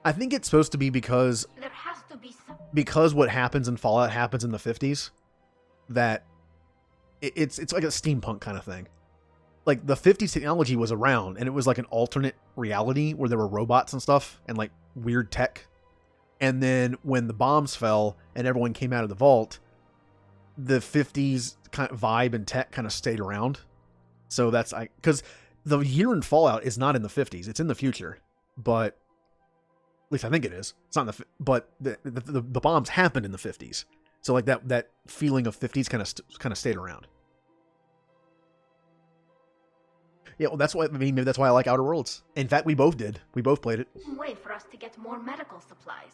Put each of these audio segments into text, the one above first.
I think it's supposed to be because There has to be some... what happens in Fallout happens in the 50s, that it's like a steampunk kind of thing. Like, the 50s technology was around, and it was like an alternate reality where there were robots and stuff, and like weird tech. And then when the bombs fell and everyone came out of the vault, the 50s kind of vibe and tech kind of stayed around. So that's because the year in Fallout is not in the 50s; it's in the future. But at least I think it is. It's not in but the bombs happened in the 50s, so like that feeling of 50s kind of stayed around. Yeah, well, that's why maybe that's why I like Outer Worlds. In fact, we both did. We both played it. way for us to get more medical supplies.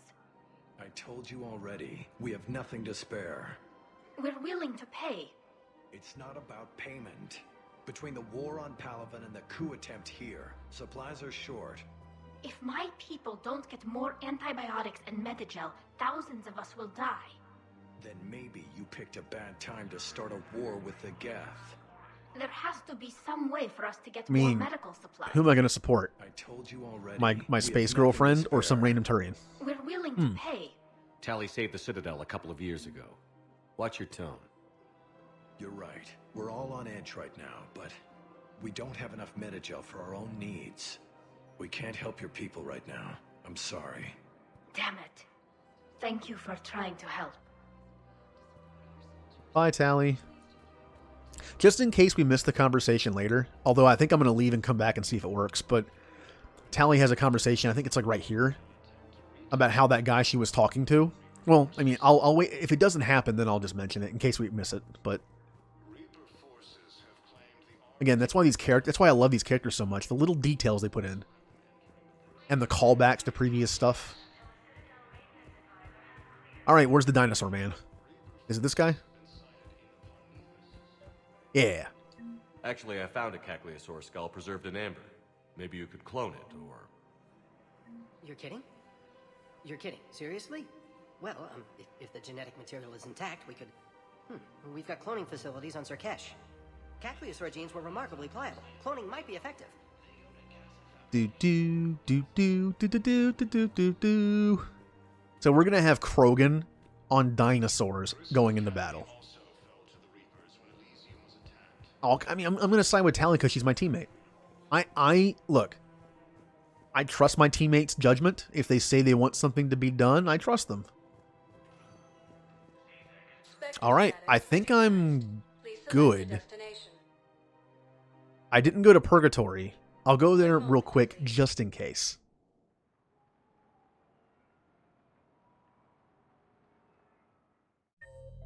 I told you already, we have nothing to spare. We're willing to pay. It's not about payment. Between the war on Palaven and the coup attempt here, supplies are short. If my people don't get more antibiotics and Medigel, thousands of us will die. Then maybe you picked a bad time to start a war with the Geth. There has to be some way for us to get I mean, more medical supplies. Who am I going to support? I told you already. My space girlfriend or some random Turian? We're willing to pay. Tally saved the Citadel a couple of years ago. Watch your tone. You're right. We're all on edge right now, but we don't have enough Medigel for our own needs. We can't help your people right now. I'm sorry. Damn it. Thank you for trying to help. Bye, Tally. Just in case we miss the conversation later, although I think I'm going to leave and come back and see if it works, but Tally has a conversation, I think it's like right here, about how that guy she was talking to. Well, I mean, I'll wait. If it doesn't happen, then I'll just mention it in case we miss it. But again, that's why I love these characters so much. The little details they put in. And the callbacks to previous stuff. Alright, where's the dinosaur man? Is it this guy? Yeah. Actually, I found a Cagliasaur skull preserved in amber. Maybe you could clone it, or... You're kidding? You're kidding. Seriously? Well, if the genetic material is intact, we could... We've got cloning facilities on Surkesh. Cagliasaur genes were remarkably pliable. Cloning might be effective. Do do do do do do do do do do. So we're gonna have Krogan on dinosaurs going into battle. Oh, I mean, I'm gonna side with Tally because she's my teammate. Look. I trust my teammates' judgment. If they say they want something to be done, I trust them. All right, I think I'm good. I didn't go to Purgatory. I'll go there real quick just in case.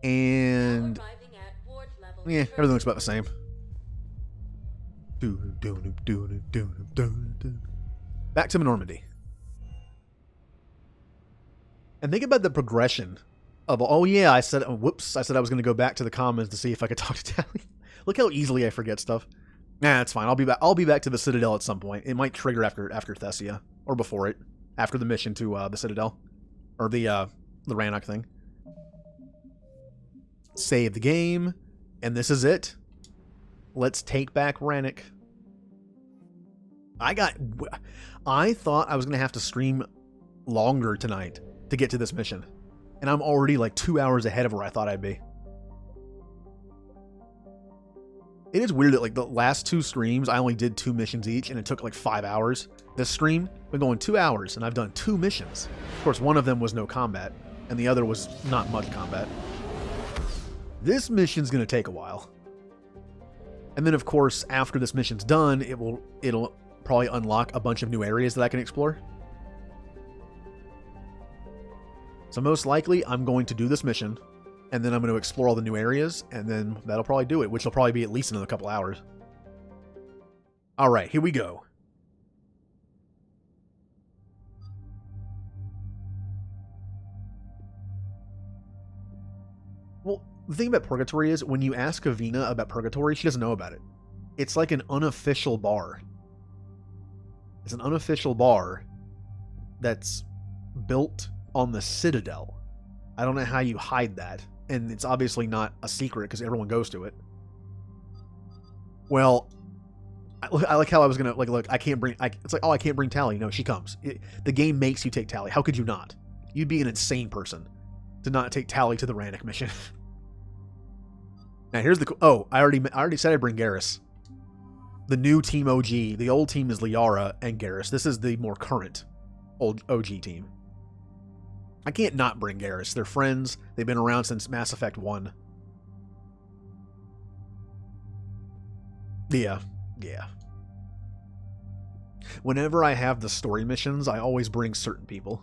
And yeah, everything looks about the same. Back to Normandy. And think about the progression of, oh yeah, I said I was going to go back to the commons to see if I could talk to Tally. Look how easily I forget stuff. Nah, it's fine. I'll be back to the Citadel at some point. It might trigger after Thessia, or before it, after the mission to the Citadel, or the Rannoch thing. Save the game, and this is it. Let's take back Rannoch. I thought I was gonna have to stream longer tonight to get to this mission, and I'm already like 2 hours ahead of where I thought I'd be. It is weird that like the last two streams, I only did 2 missions each, and it took like 5 hours. This stream, been going 2 hours, and I've done 2 missions. Of course, one of them was no combat, and the other was not much combat. This mission's gonna take a while. And then, of course, after this mission's done, it'll probably unlock a bunch of new areas that I can explore. So most likely, I'm going to do this mission, and then I'm going to explore all the new areas, and then that'll probably do it, which will probably be at least another couple hours. Alright, here we go. Well, the thing about Purgatory is, when you ask Avina about Purgatory, she doesn't know about it. It's like an unofficial bar. It's an unofficial bar that's built on the Citadel. I don't know how you hide that. And it's obviously not a secret because everyone goes to it. Well, I like how I was gonna like look. I can't bring. It's like, oh, I can't bring Tally. No, she comes. The game makes you take Tally. How could you not? You'd be an insane person to not take Tally to the Rannick mission. Now here's the. Oh, I already said I'd bring Garrus. The new Team OG. The old team is Liara and Garrus. This is the more current old OG team. I can't not bring Garrus. They're friends. They've been around since Mass Effect 1. Yeah. Whenever I have the story missions, I always bring certain people.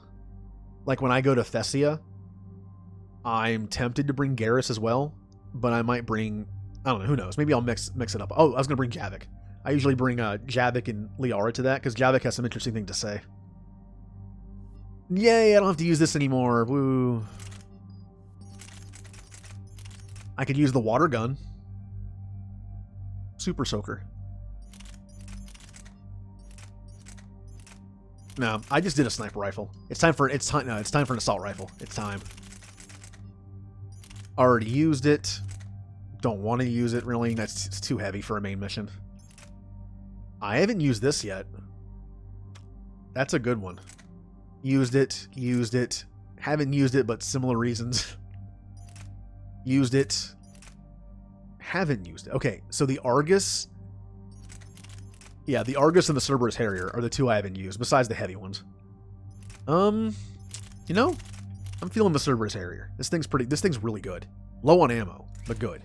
Like when I go to Thessia, I'm tempted to bring Garrus as well, but I might bring, I don't know, who knows? Maybe I'll mix it up. Oh, I was going to bring Javik. I usually bring Javik and Liara to that, because Javik has some interesting thing to say. Yay, I don't have to use this anymore. Woo. I could use the water gun. Super Soaker. No, I just did a sniper rifle. It's time for an assault rifle. It's time. Already used it. Don't want to use it really. It's too heavy for a main mission. I haven't used this yet. That's a good one. Used it. Haven't used it, but similar reasons. Used it. Haven't used it. Okay, so the Argus. Yeah, the Argus and the Cerberus Harrier are the two I haven't used, besides the heavy ones. I'm feeling the Cerberus Harrier. This thing's really good. Low on ammo, but good.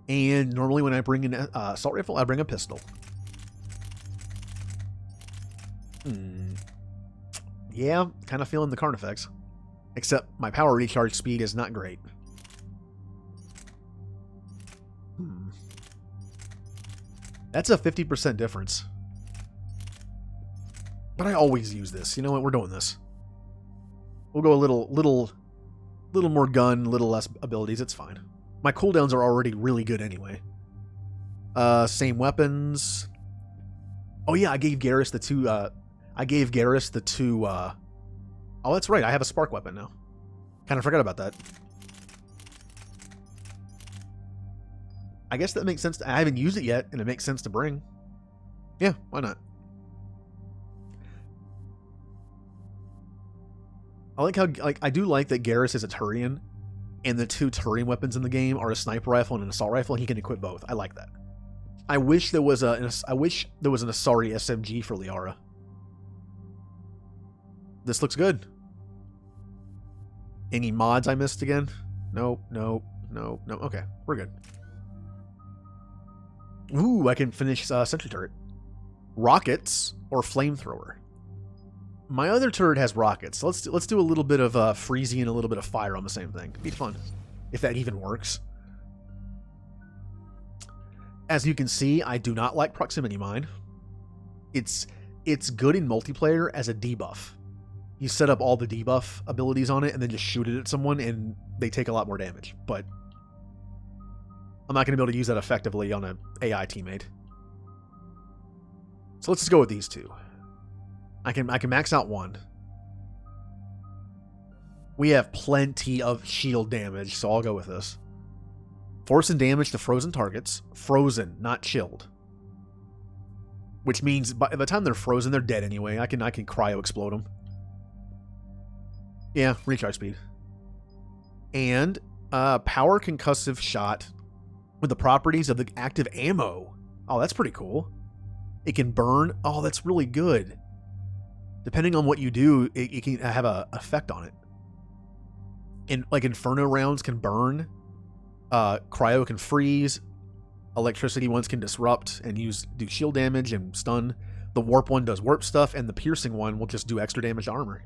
And normally when I bring an assault rifle, I bring a pistol. Yeah, kind of feeling the Carnifex. Except my power recharge speed is not great. That's a 50% difference. But I always use this. You know what? We're doing this. We'll go a little more gun, little less abilities. It's fine. My cooldowns are already really good anyway. Same weapons. Oh yeah, I gave Garrus the two. Oh, that's right. I have a spark weapon now. Kind of forgot about that. I guess that makes sense. I haven't used it yet, and it makes sense to bring. Yeah, why not? I like how, I do like that Garrus is a Turian, and the two Turian weapons in the game are a sniper rifle and an assault rifle, and he can equip both. I like that. I wish there was an Asari SMG for Liara. This looks good. Any mods I missed again? Nope. Okay, we're good. Ooh, I can finish sentry turret. Rockets or flamethrower. My other turret has rockets. So let's do a little bit of freezy and a little bit of fire on the same thing. It'd be fun, if that even works. As you can see, I do not like proximity mine. It's good in multiplayer as a debuff. You set up all the debuff abilities on it and then just shoot it at someone and they take a lot more damage. But I'm not going to be able to use that effectively on an AI teammate. So let's just go with these two. I can max out one. We have plenty of shield damage, so I'll go with this. Force and damage to frozen targets. Frozen, not chilled. Which means by the time they're frozen, they're dead anyway. I can cryo explode them. Yeah, recharge speed. And power concussive shot with the properties of the active ammo. Oh, that's pretty cool. It can burn. Oh, that's really good. Depending on what you do, it can have an effect on it. And like Inferno rounds can burn. Cryo can freeze. Electricity ones can disrupt and do shield damage and stun. The warp one does warp stuff, and the piercing one will just do extra damage to armor.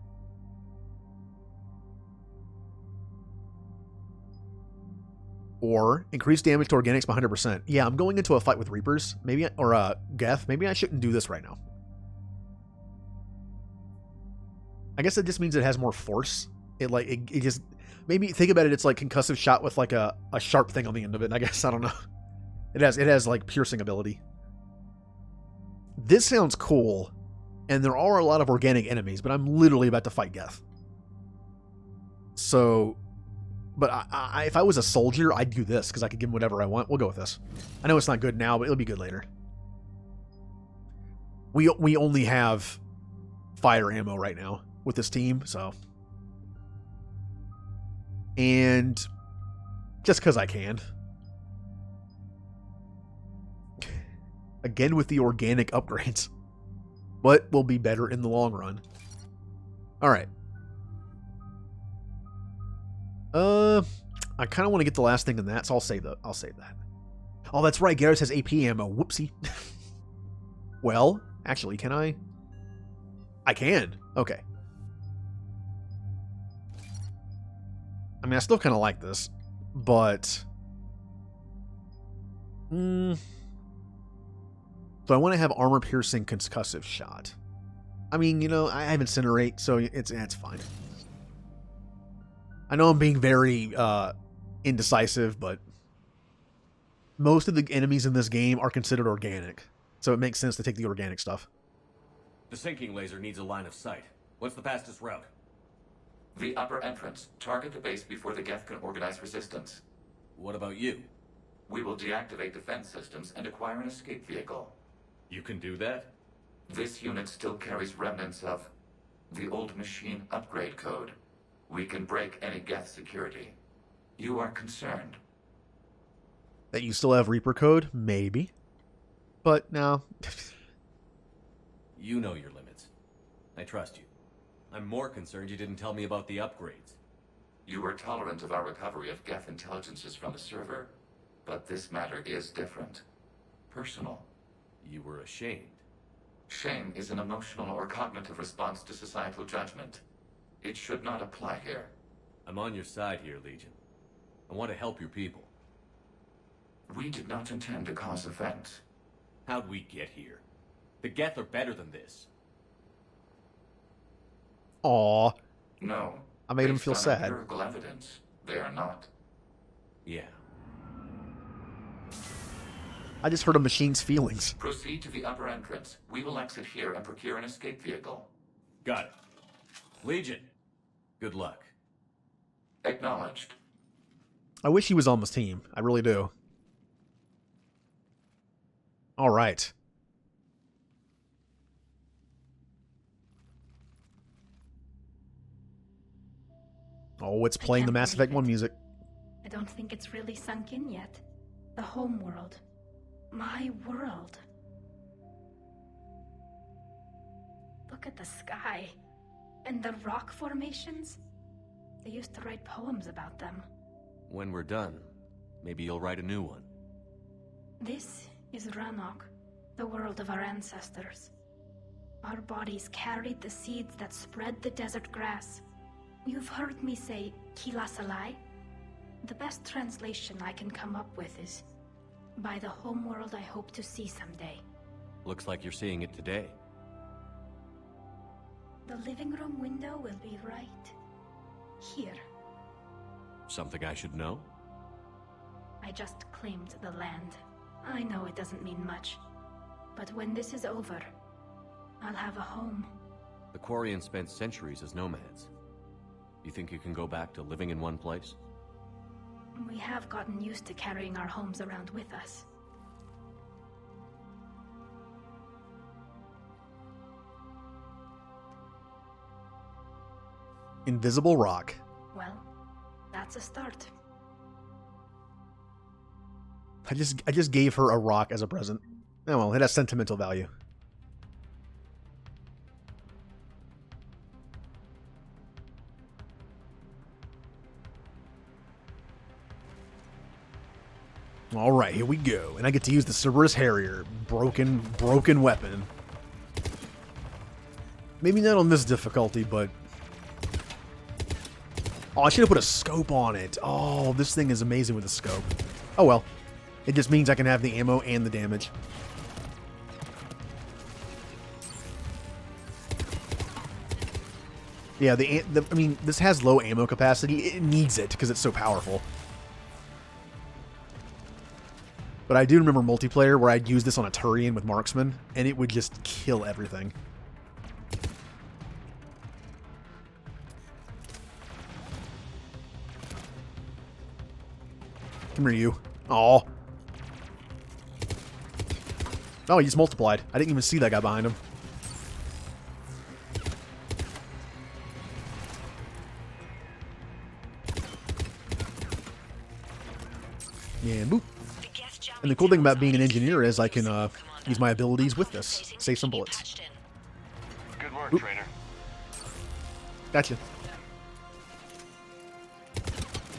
Or increase damage to organics by 100%. Yeah, I'm going into a fight with Reapers, or Geth. Maybe I shouldn't do this right now. I guess it just means it has more force. It just, maybe think about it. It's like concussive shot with like a sharp thing on the end of it. I guess, I don't know. It has like piercing ability. This sounds cool, and there are a lot of organic enemies, but I'm literally about to fight Geth. So But if I was a soldier, I'd do this because I could give him whatever I want. We'll go with this. I know it's not good now, but it'll be good later. We only have fire ammo right now with this team, so. And just because I can. Again with the organic upgrades. But will be better in the long run. Alright. I kind of want to get the last thing in that, so I'll save that. Oh, that's right. Garrus has AP ammo. Whoopsie. Well, actually, can I? I can. Okay. I mean, I still kind of like this, but... So I want to have armor-piercing concussive shot. I mean, you know, I have Incinerate, so it's fine. I know I'm being very indecisive, but most of the enemies in this game are considered organic, so it makes sense to take the organic stuff. The sinking laser needs a line of sight. What's the fastest route? The upper entrance. Target the base before the Geth can organize resistance. What about you? We will deactivate defense systems and acquire an escape vehicle. You can do that? This unit still carries remnants of the old machine upgrade code. We can break any Geth security. You are concerned? That you still have Reaper code? Maybe. But no. You know your limits. I trust you. I'm more concerned you didn't tell me about the upgrades. You were tolerant of our recovery of Geth intelligences from the server, but this matter is different. Personal. You were ashamed. Shame is an emotional or cognitive response to societal judgment. It should not apply here. I'm on your side here, Legion. I want to help your people. We did not intend to cause offense. How'd we get here? The Geth are better than this. Aw. No. I made him Based feel on sad. empirical evidence, they are not. Yeah. I just hurt a machine's feelings. Proceed to the upper entrance. We will exit here and procure an escape vehicle. Got it. Legion, good luck. Acknowledged. I wish he was on this team. I really do. All right. Oh, it's playing the Mass Effect 1 music. I don't think it's really sunk in yet. The home world. My world. Look at the sky. And the rock formations. They used to write poems about them. When we're done, maybe you'll write a new one. This is Ranok, the world of our ancestors. Our bodies carried the seeds that spread the desert grass. You've heard me say Kilasalai? The best translation I can come up with is, by the homeworld I hope to see someday. Looks like you're seeing it today. The living room window will be right here. Something I should know? I just claimed the land. I know it doesn't mean much, but when this is over, I'll have a home. The Quarians spent centuries as nomads. You think you can go back to living in one place? We have gotten used to carrying our homes around with us. Invisible rock. Well, that's a start. I just gave her a rock as a present. Oh well, it has sentimental value. All right, here we go, and I get to use the Cerberus Harrier, broken weapon. Maybe not on this difficulty, but oh, I should have put a scope on it. Oh, this thing is amazing with a scope. Oh well. It just means I can have the ammo and the damage. Yeah, I mean, this has low ammo capacity. It needs it because it's so powerful. But I do remember multiplayer where I'd use this on a Turian with Marksman, and it would just kill everything. Come here, you. Aw. Oh, he just multiplied. I didn't even see that guy behind him. Yeah, boop. And the cool thing about being an engineer is I can use my abilities with this. Save some bullets. Good work, Oop. trainer. Gotcha.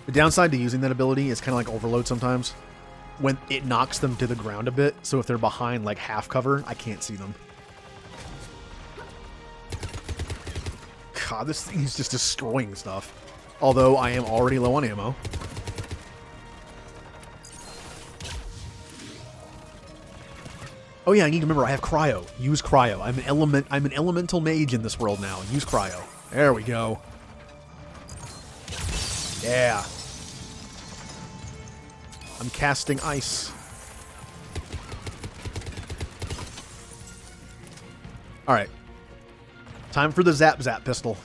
The downside to using that ability is kind of like overload sometimes. When it knocks them to the ground a bit, so if they're behind like half cover, I can't see them. God, this thing is just destroying stuff. Although I am already low on ammo. Oh yeah, I need to remember I have cryo. Use cryo. I'm an elemental mage in this world now. Use cryo. There we go. Yeah. I'm casting ice. Alright. Time for the Zap Zap pistol.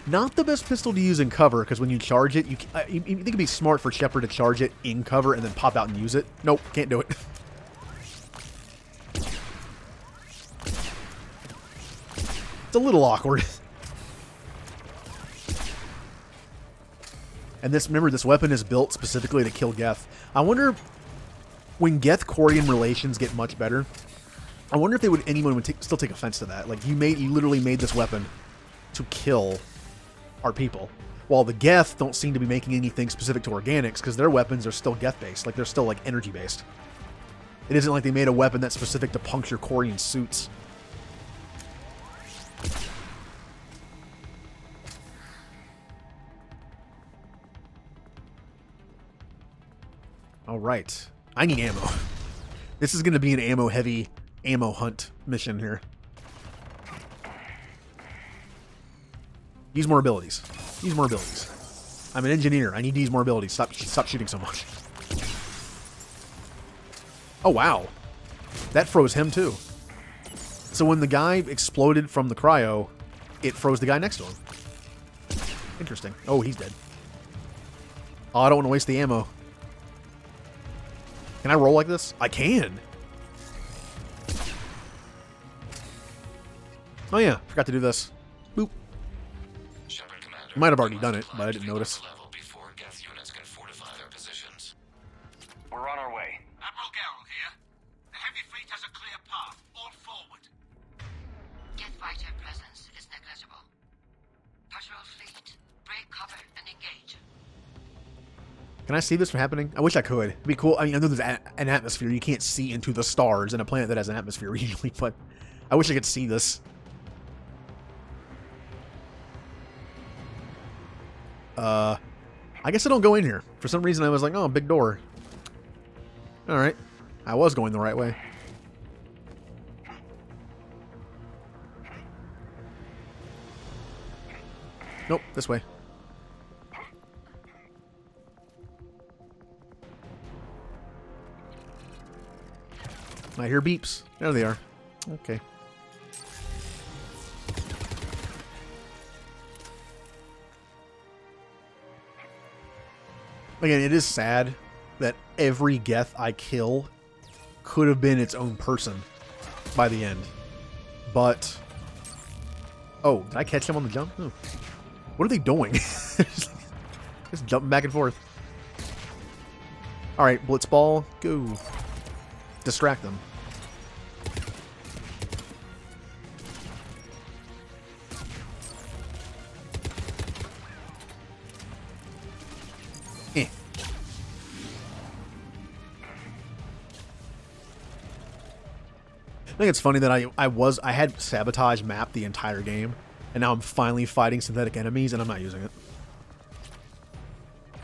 Not the best pistol to use in cover, because when you charge it, you think it'd be smart for Shepard to charge it in cover and then pop out and use it. Nope, can't do it. It's a little awkward. And remember, this weapon is built specifically to kill Geth. I wonder, when Geth-Corian relations get much better, I wonder if anyone would still take offense to that. Like, you literally made this weapon to kill our people, while the Geth don't seem to be making anything specific to organics, because their weapons are still Geth-based. Like, they're still, like, energy-based. It isn't like they made a weapon that's specific to puncture Corian suits. Alright. I need ammo. This is going to be an ammo-heavy ammo hunt mission here. Use more abilities. Use more abilities. I'm an engineer. I need to use more abilities. Stop shooting so much. Oh, wow. That froze him, too. So when the guy exploded from the cryo, it froze the guy next to him. Interesting. Oh, he's dead. Oh, I don't want to waste the ammo. Can I roll like this? I can. Oh yeah, forgot to do this. Boop. Might have already done it, but I didn't notice. We're on our way. Admiral Garrel here. The heavy fleet has a clear path. All forward. Geth fighter presence is negligible. Patrol fleet, break cover and engage. Can I see this from happening? I wish I could. It'd be cool. I mean, I know there's an atmosphere. You can't see into the stars in a planet that has an atmosphere usually, but I wish I could see this. I guess I don't go in here. For some reason, I was like, oh, big door. Alright. I was going the right way. Nope, this way. I hear beeps. There they are. Okay. Again, it is sad that every Geth I kill could have been its own person by the end. But... Oh, did I catch him on the jump? Oh. What are they doing? Just jumping back and forth. Alright, Blitzball, go. Distract them. Eh. I think it's funny that I had sabotage mapped the entire game, and now I'm finally fighting synthetic enemies, and I'm not using it.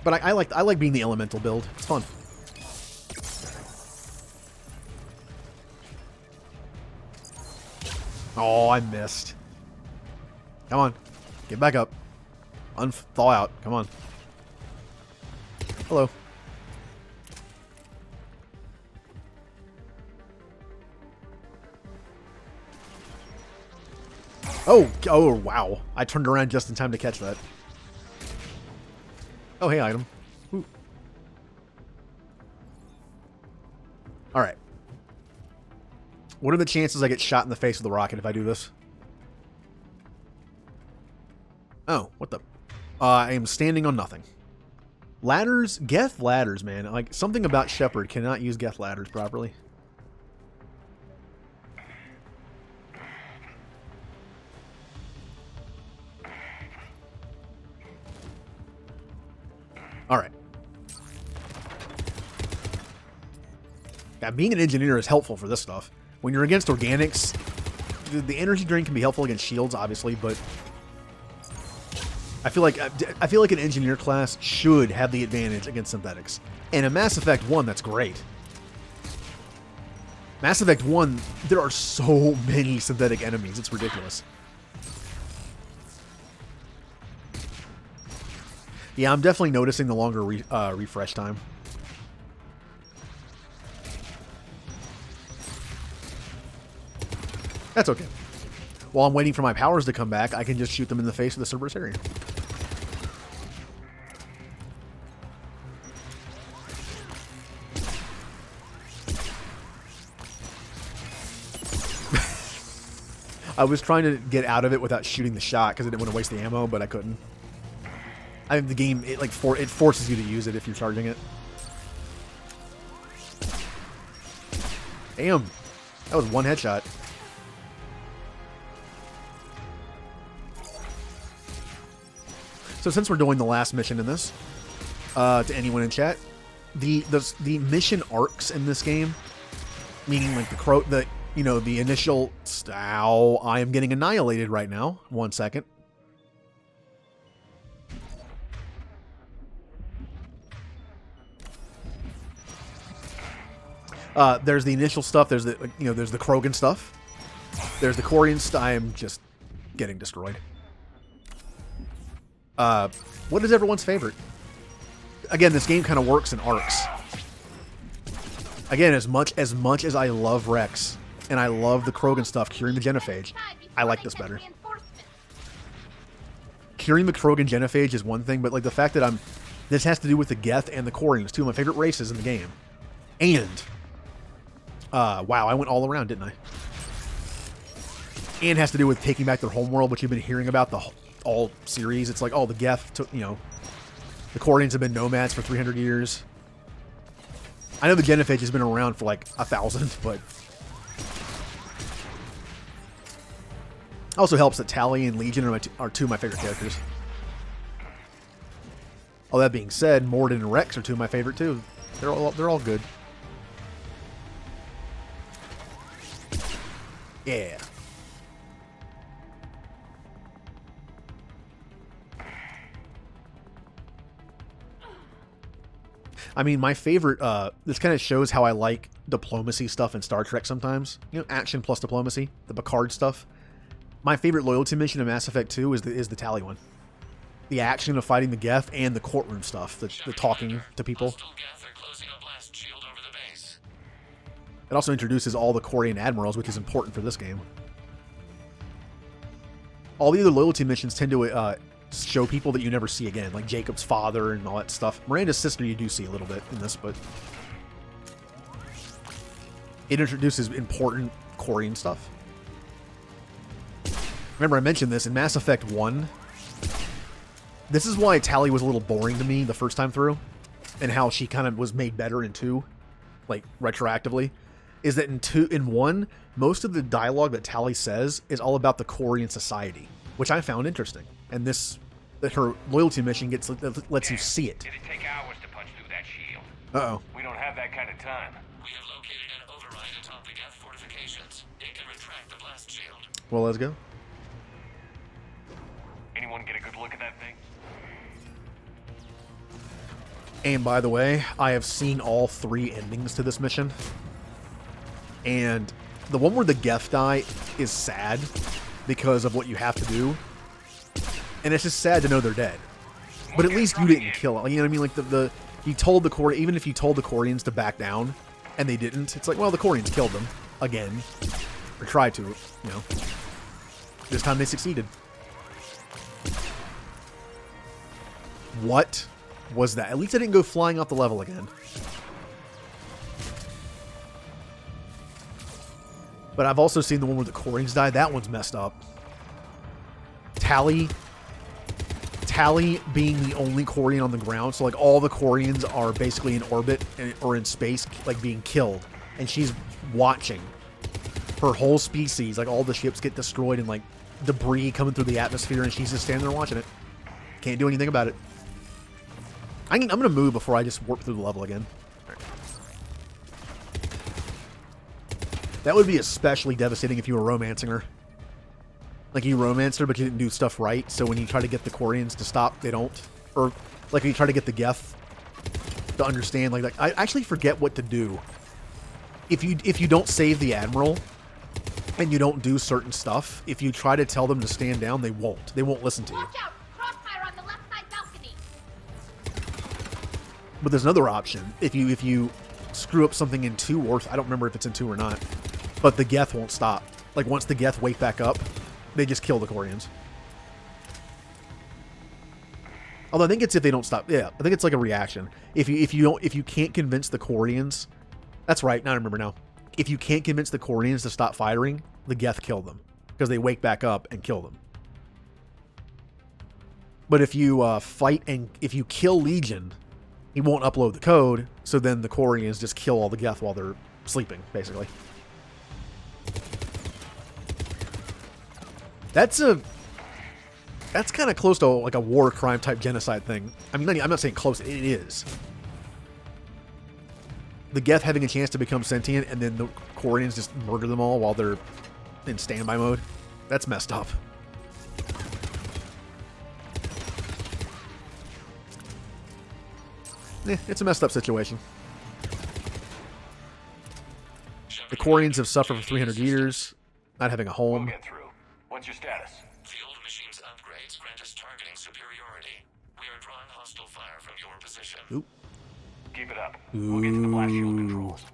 But I like being the elemental build. It's fun. Oh, I missed. Come on. Get back up. Thaw out. Come on. Hello. Oh, wow. I turned around just in time to catch that. Oh, hey, item. Ooh. Alright. What are the chances I get shot in the face with a rocket if I do this? Oh, what the... I am standing on nothing. Ladders? Geth ladders, man. Like, something about Shepard cannot use Geth ladders properly. Alright. Yeah, being an engineer is helpful for this stuff. When you're against organics, the energy drain can be helpful against shields, obviously, but I feel like an engineer class should have the advantage against synthetics. And in Mass Effect 1, that's great. Mass Effect 1, there are so many synthetic enemies, it's ridiculous. Yeah, I'm definitely noticing the longer refresh time. That's okay. While I'm waiting for my powers to come back, I can just shoot them in the face with the Cerberus area. I was trying to get out of it without shooting the shot because I didn't want to waste the ammo, but I couldn't. I think the game, it forces you to use it if you're charging it. Damn. That was one headshot. So since we're doing the last mission in this, to anyone in chat, the mission arcs in this game, meaning like the initial... Ow, I am getting annihilated right now. 1 second. There's the initial stuff. There's the there's the Krogan stuff. There's the Quarian stuff. I am just getting destroyed. What is everyone's favorite? Again, this game kind of works in arcs. Again, as much as I love Rex and I love the Krogan stuff, curing the genophage, I like this better. Curing the Krogan genophage is one thing, but like the fact that this has to do with the Geth and the Quarians, two of my favorite races in the game, and wow, I went all around, didn't I? And has to do with taking back their homeworld, which you've been hearing about all series. It's like, oh, the Geth took, the Quarians have been nomads for 300 years. I know the genophage has been around for like 1,000, but also helps that Tali and Legion are two of my favorite characters. All that being said, Morden and Rex are two of my favorite too. They're all good. Yeah. I mean, my favorite, this kind of shows how I like diplomacy stuff in Star Trek sometimes. Action plus diplomacy, the Picard stuff. My favorite loyalty mission in Mass Effect 2 is the Tali one. The action of fighting the Geth and the courtroom stuff, the talking to people. It also introduces all the Quarian admirals, which is important for this game. All the other loyalty missions tend to show people that you never see again, like Jacob's father and all that stuff. Miranda's sister you do see a little bit in this, but it introduces important Quarian stuff. Remember, I mentioned this in Mass Effect 1. This is why Tali was a little boring to me the first time through, and how she kind of was made better in 2, like retroactively. Is that in 1, most of the dialogue that Tali says is all about the Quarian society, which I found interesting. And her loyalty mission lets you see it. It'd take hours to punch through that shield. Uh-oh. We don't have that kind of time. We have located an override atop the Geth fortifications. It can retract the blast shield. Well, let's go. Anyone get a good look at that thing? And by the way, I have seen all 3 endings to this mission. And the one where the Geth die is sad because of what you have to do. And it's just sad to know they're dead. But at least you didn't kill it. You know what I mean? Like you told the Quarians, even if you told the Quarians to back down and they didn't, it's like, well, the Quarians killed them again. Or tried to, This time they succeeded. What was that? At least I didn't go flying off the level again. But I've also seen the one where the Corians die. That one's messed up. Tally being the only Corian on the ground. So, like, all the Corians are basically in orbit or in space, like, being killed. And she's watching her whole species, like, all the ships get destroyed and, like, debris coming through the atmosphere, and she's just standing there watching it. Can't do anything about it. I'm going to move before I just warp through the level again. That would be especially devastating if you were romancing her. Like, you romanced her, but you didn't do stuff right, so when you try to get the Corians to stop, they don't. Or, like, when you try to get the Geth to understand, like I actually forget what to do. If you don't save the Admiral, and you don't do certain stuff, if you try to tell them to stand down, they won't. They won't listen to you. Watch out! Crossfire on the left side balcony! But there's another option. If you screw up something in 2, or I don't remember if it's in 2 or not, but the Geth won't stop. Like, once the Geth wake back up, they just kill the Corians. Although I think it's if they don't stop. Yeah, I think it's like a reaction. If you can't convince the Corians, that's right. Now I remember now. If you can't convince the Corians to stop firing, the Geth kill them because they wake back up and kill them. But if you fight and if you kill Legion, he won't upload the code. So then the Corians just kill all the Geth while they're sleeping, basically. That's kind of close to like a war crime type genocide thing. I mean, I'm not saying close. It is. The Geth having a chance to become sentient and then the Corians just murder them all while they're in standby mode. That's messed up. It's a messed up situation. The Corians have suffered for 300 years, not having a home. We'll get through. What's your status? The old machine's upgrades grant us targeting superiority. We are drawing hostile fire from your position. Oop. Keep it up. We'll get to the blast shield controls.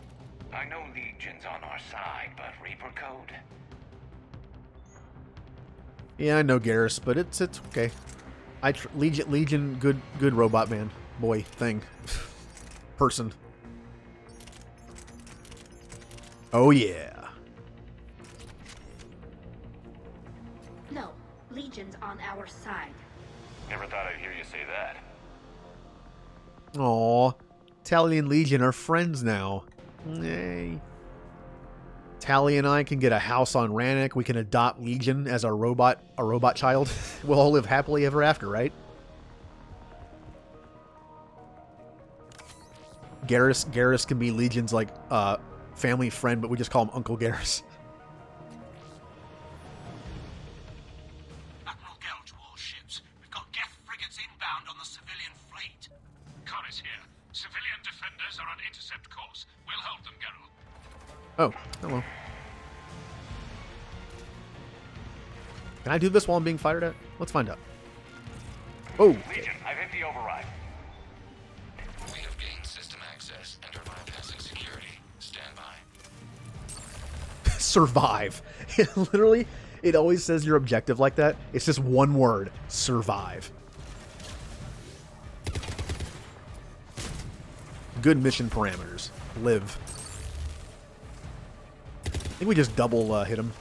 I know Legion's on our side, but Reaper code? Yeah, I know Garrus, but it's okay. Legion, good robot man, boy, thing, person. Oh yeah. No, Legion's on our side. Never thought I'd hear you say that. Aw, Tally and Legion are friends now. Yay. Tally and I can get a house on Rannoch. We can adopt Legion as our robot child. We'll all live happily ever after, right? Garrus can be Legion's like family friend, but we just call him Uncle Garrus. Admiral Gelt to all ships. We've got Geth frigates inbound on the civilian fleet. Connor's here. Civilian defenders are on intercept course. We'll hold them, Geralt. Oh, hello. Can I do this while I'm being fired at? Let's find out. Oh. Legion, I've hit the override. We have gained system access and are bypassing security. Stand by. Survive. Literally, it always says your objective like that. It's just one word. Survive. Good mission parameters. Live. I think we just double hit him.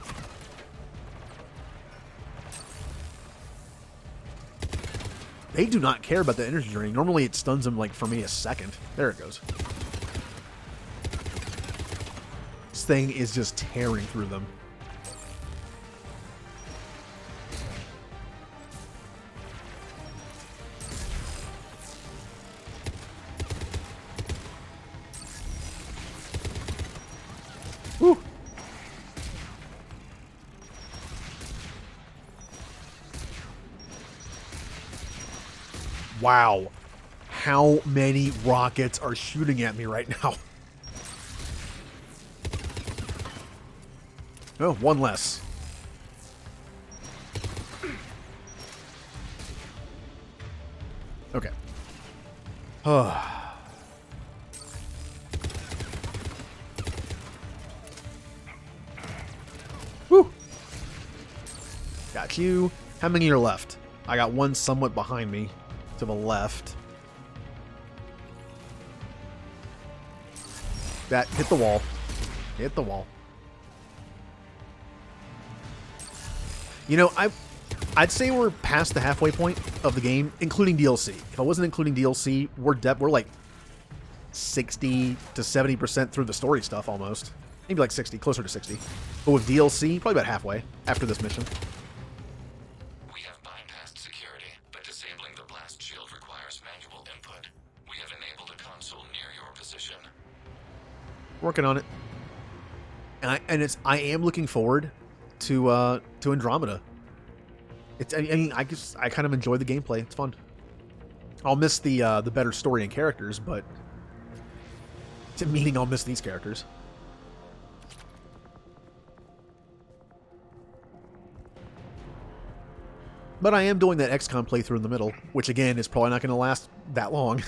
They do not care about the energy drain. Normally it stuns them like for me a second. There it goes. This thing is just tearing through them. Woo! Wow. How many rockets are shooting at me right now? Oh, one less. Okay. Woo! Got you. How many are left? I got one somewhat behind me to the left. That hit the wall. Hit the wall. You know, I'd say we're past the halfway point of the game, including DLC. If I wasn't including DLC, we're like 60 to 70% through the story stuff almost. Maybe like 60, closer to 60. But with DLC, probably about halfway after this mission. We have bypassed security, but disabling the blast shield requires manual input. We have enabled a console near your position. Working on it. And I am looking forward to Andromeda. I kind of enjoy the gameplay. It's fun. I'll miss the better story and characters, but meaning I'll miss these characters. But I am doing that XCOM playthrough in the middle, which again is probably not going to last that long.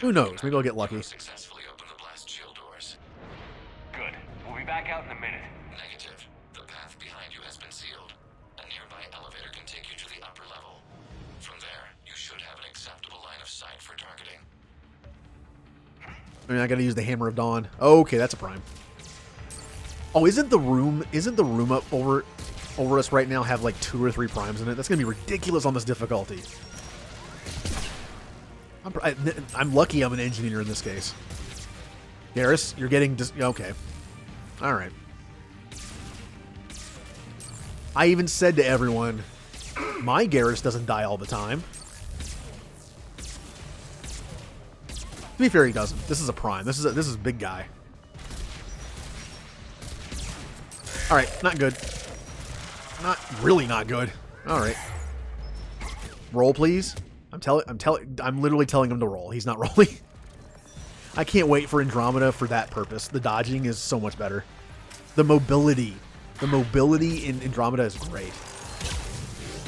Who knows? Maybe I'll get lucky. Successfully open the blast shield doors. Good. We'll be back out in a minute. Negative. The path behind you has been sealed. A nearby elevator can take you to the upper level. From there, you should have an acceptable line of sight for targeting. I mean, I gotta use the Hammer of Dawn. Okay, that's a prime. Oh, isn't the room up over us right now have like 2 or 3 primes in it? That's gonna be ridiculous on this difficulty. I'm lucky I'm an engineer in this case. Garrus, you're getting okay. All right. I even said to everyone, my Garrus doesn't die all the time. To be fair, he doesn't. This is a prime. This is a big guy. All right, not good. Not really not good. All right. Roll, please. I'm literally telling him to roll. He's not rolling. I can't wait for Andromeda for that purpose. The dodging is so much better. The mobility in Andromeda is great.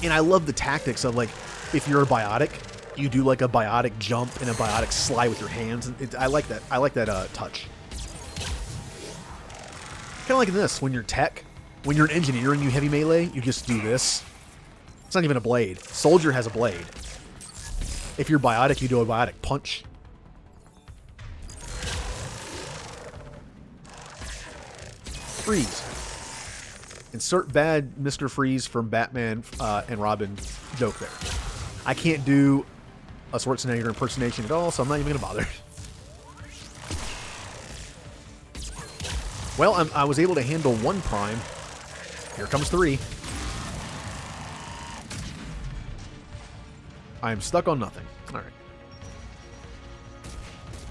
And I love the tactics of, like, if you're a biotic, you do like a biotic jump and a biotic slide with your hands. I like that. I like that touch. Kind of like in this, when you're tech, when you're an engineer and you heavy melee, you just do this. It's not even a blade. Soldier has a blade. If you're biotic, you do a biotic punch. Freeze. Insert bad Mr. Freeze from Batman and Robin joke there. I can't do a Schwarzenegger impersonation at all, so I'm not even going to bother. Well, I was able to handle 1 prime. Here comes 3. I am stuck on nothing. All right.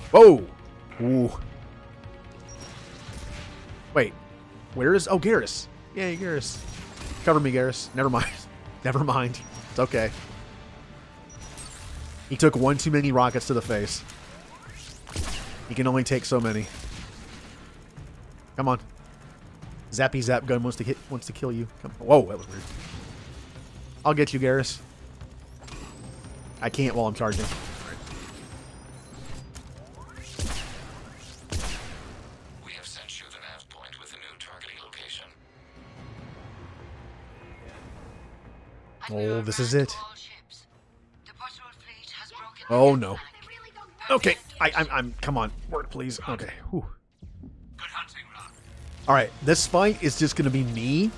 Whoa! Ooh. Wait. Where is... Oh, Garrus. Yay, Garrus. Cover me, Garrus. Never mind. Never mind. It's okay. He took 1 too many rockets to the face. He can only take so many. Come on. Zappy Zap gun wants to kill you. Come on. Whoa, that was weird. I'll get you, Garrus. I can't while I'm charging. We have sent you the nav point with a new targeting location. Oh, this is it. Oh no. Okay, I'm. Come on, work, please. Okay. Whew. All right, this fight is just going to be me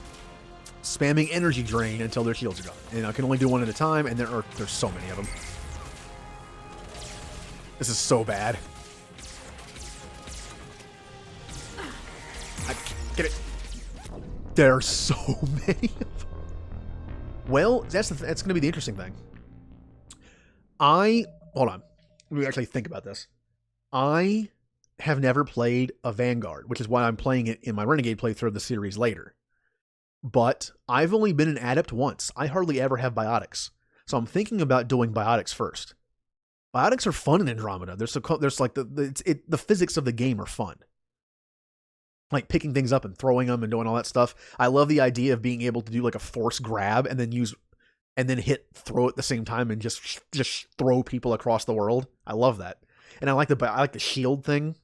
spamming energy drain until their shields are gone, and I can only do 1 at a time. And there's so many of them. This is so bad. I can't get it. There are so many of them. Well, that's going to be the interesting thing. Hold on. Let me actually think about this. I have never played a Vanguard, which is why I'm playing it in my Renegade playthrough of the series later. But I've only been an adept once. I hardly ever have biotics. So I'm thinking about doing biotics first. Biotics are fun in Andromeda. There's like the physics of the game are fun. Like picking things up and throwing them and doing all that stuff. I love the idea of being able to do like a force grab and then hit throw at the same time and just throw people across the world. I love that. And I like the shield thing.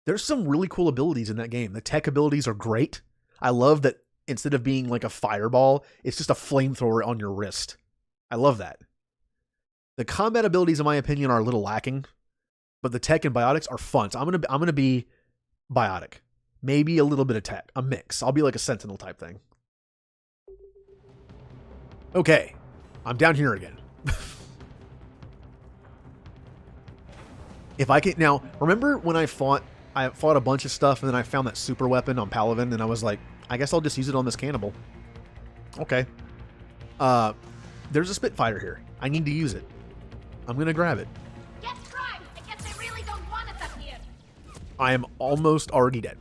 There's some really cool abilities in that game. The tech abilities are great. I love that instead of being like a fireball, it's just a flamethrower on your wrist. I love that. The combat abilities, in my opinion, are a little lacking, but the tech and biotics are fun. So I'm gonna be biotic, maybe a little bit of tech, a mix. I'll be like a sentinel type thing. Okay, I'm down here again. If I can now, remember when I fought a bunch of stuff and then I found that super weapon on Palaven and I was like, I guess I'll just use it on this cannibal. Okay. There's a Spitfire here. I need to use it. I'm gonna grab it. Get tried! I guess they really don't want us up here. I am almost already dead.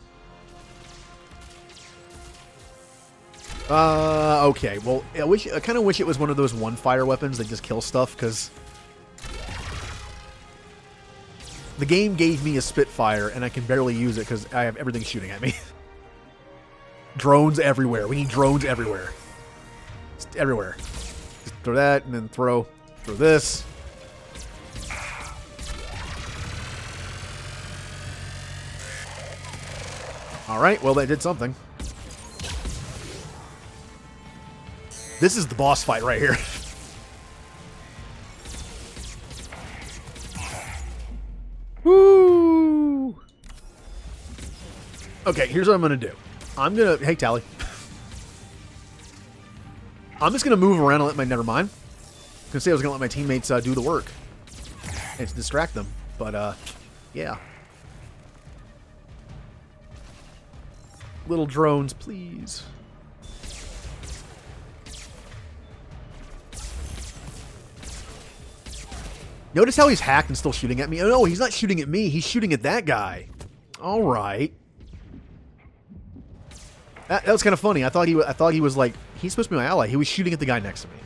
Okay. Well, I kind of wish it was one of those one fire weapons that just kill stuff, because the game gave me a Spitfire and I can barely use it because I have everything shooting at me. Drones everywhere. We need drones everywhere. Just everywhere. Just throw that and then throw this. Alright, well that did something. This is the boss fight right here. Woo! Okay, here's what I'm gonna do. Hey Tally. I'm just gonna move around and let never mind. I was gonna say I was gonna let my teammates do the work and to distract them, but yeah. Little drones, please. Notice how he's hacked and still shooting at me. Oh no, he's not shooting at me. He's shooting at that guy. All right. That was kind of funny. I thought he was like, he's supposed to be my ally. He was shooting at the guy next to me.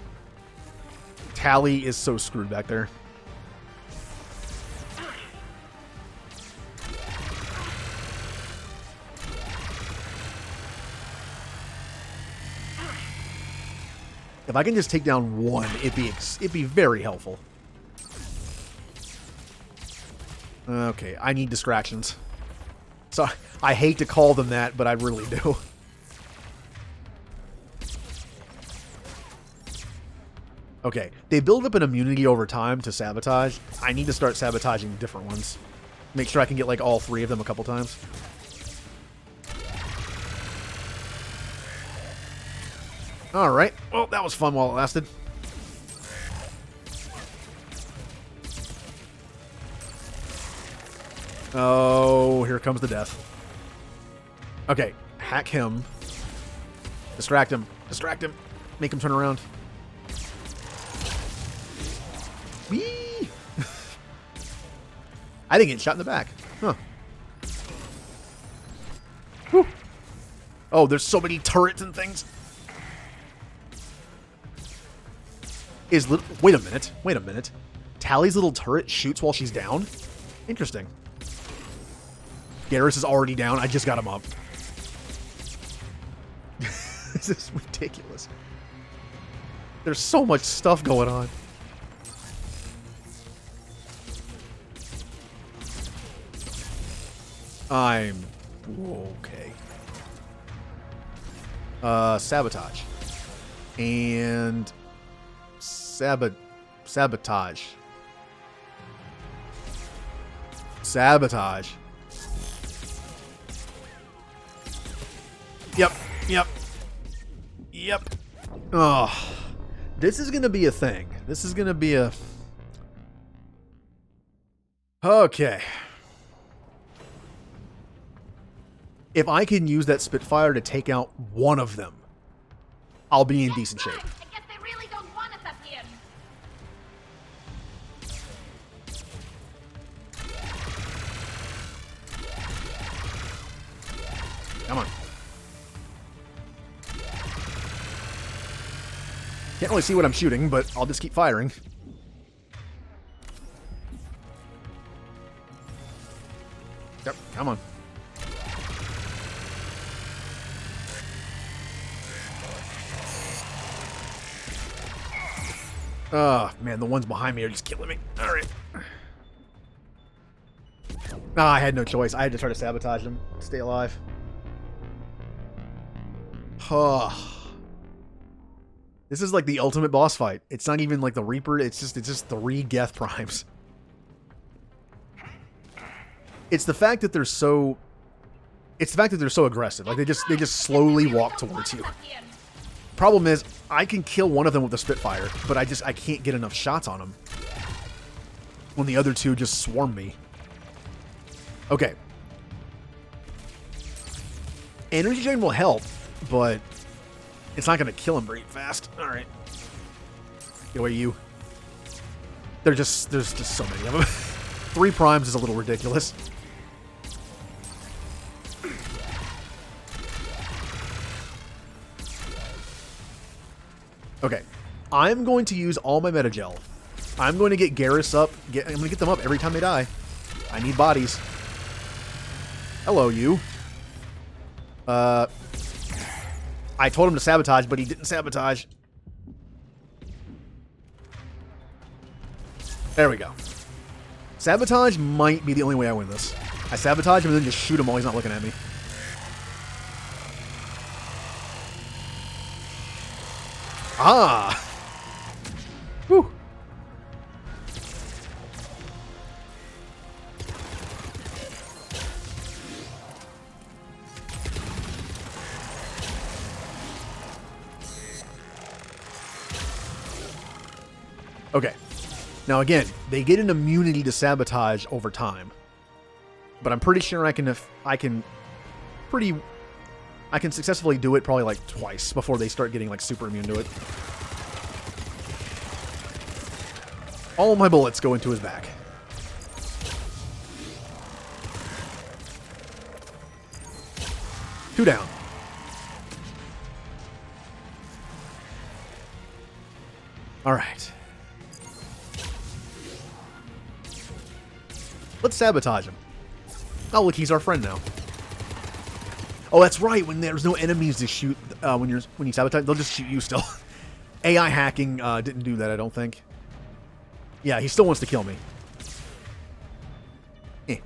Tally is so screwed back there. If I can just take down one, it'd be very helpful. Okay, I need distractions. So I hate to call them that, but I really do. Okay, they build up an immunity over time to sabotage. I need to start sabotaging different ones. Make sure I can get like all three of them a couple times. Alright, well that was fun while it lasted. Oh, here comes the death. Okay, hack him. Distract him. Distract him. Make him turn around. Whee! I didn't get shot in the back. Huh. Whew. Oh, there's so many turrets and things. Wait a minute. Wait a minute. Tally's little turret shoots while she's down? Interesting. Garrus is already down. I just got him up. This is ridiculous. There's so much stuff going on. I'm okay. Sabotage. And sabotage. Sabotage. Yep. Oh. This is going to be a thing. This is going to be a... Okay. If I can use that Spitfire to take out one of them, I'll be in decent shape. I guess they really don't want us up here. Come on. Can't really see what I'm shooting, but I'll just keep firing. Yep, come on. Oh, man, the ones behind me are just killing me. All right. I had no choice. I had to try to sabotage them to stay alive. This is like the ultimate boss fight. It's not even like the Reaper. It's just 3 Geth Primes. It's the fact that they're so. It's the fact that they're so aggressive. Like they just slowly walk towards you. Problem is, I can kill one of them with a Spitfire, but I can't get enough shots on them when the other 2 just swarm me. Okay. Energy Drain will help, but it's not going to kill him very fast. All right. Get away, you. There's just so many of them. 3 primes is a little ridiculous. Okay. I'm going to use all my Metagel. I'm going to get Garrus up. I'm going to get them up every time they die. I need bodies. Hello, you. I told him to sabotage, but he didn't sabotage. There we go. Sabotage might be the only way I win this. I sabotage him and then just shoot him while he's not looking at me. Ah! Whew. Okay. Now again, they get an immunity to sabotage over time. But I'm pretty sure I can successfully do it probably like twice before they start getting like super immune to it. All my bullets go into his back. Two down. All right. Let's sabotage him. Oh, look, he's our friend now. Oh, that's right. When there's no enemies to shoot, when you sabotage, they'll just shoot you still. AI hacking didn't do that, I don't think. Yeah, he still wants to kill me. Eh.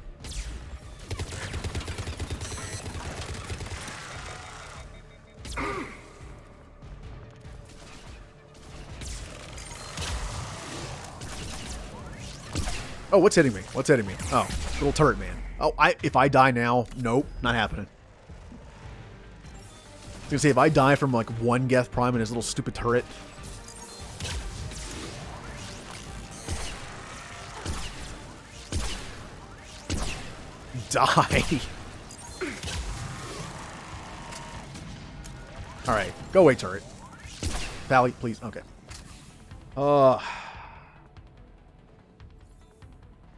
Oh, what's hitting me? What's hitting me? Oh, little turret man. Oh, if I die now, nope, not happening. I was gonna say, if I die from like one Geth Prime and his little stupid turret. Die. Alright, go away, turret. Pally, please. Okay.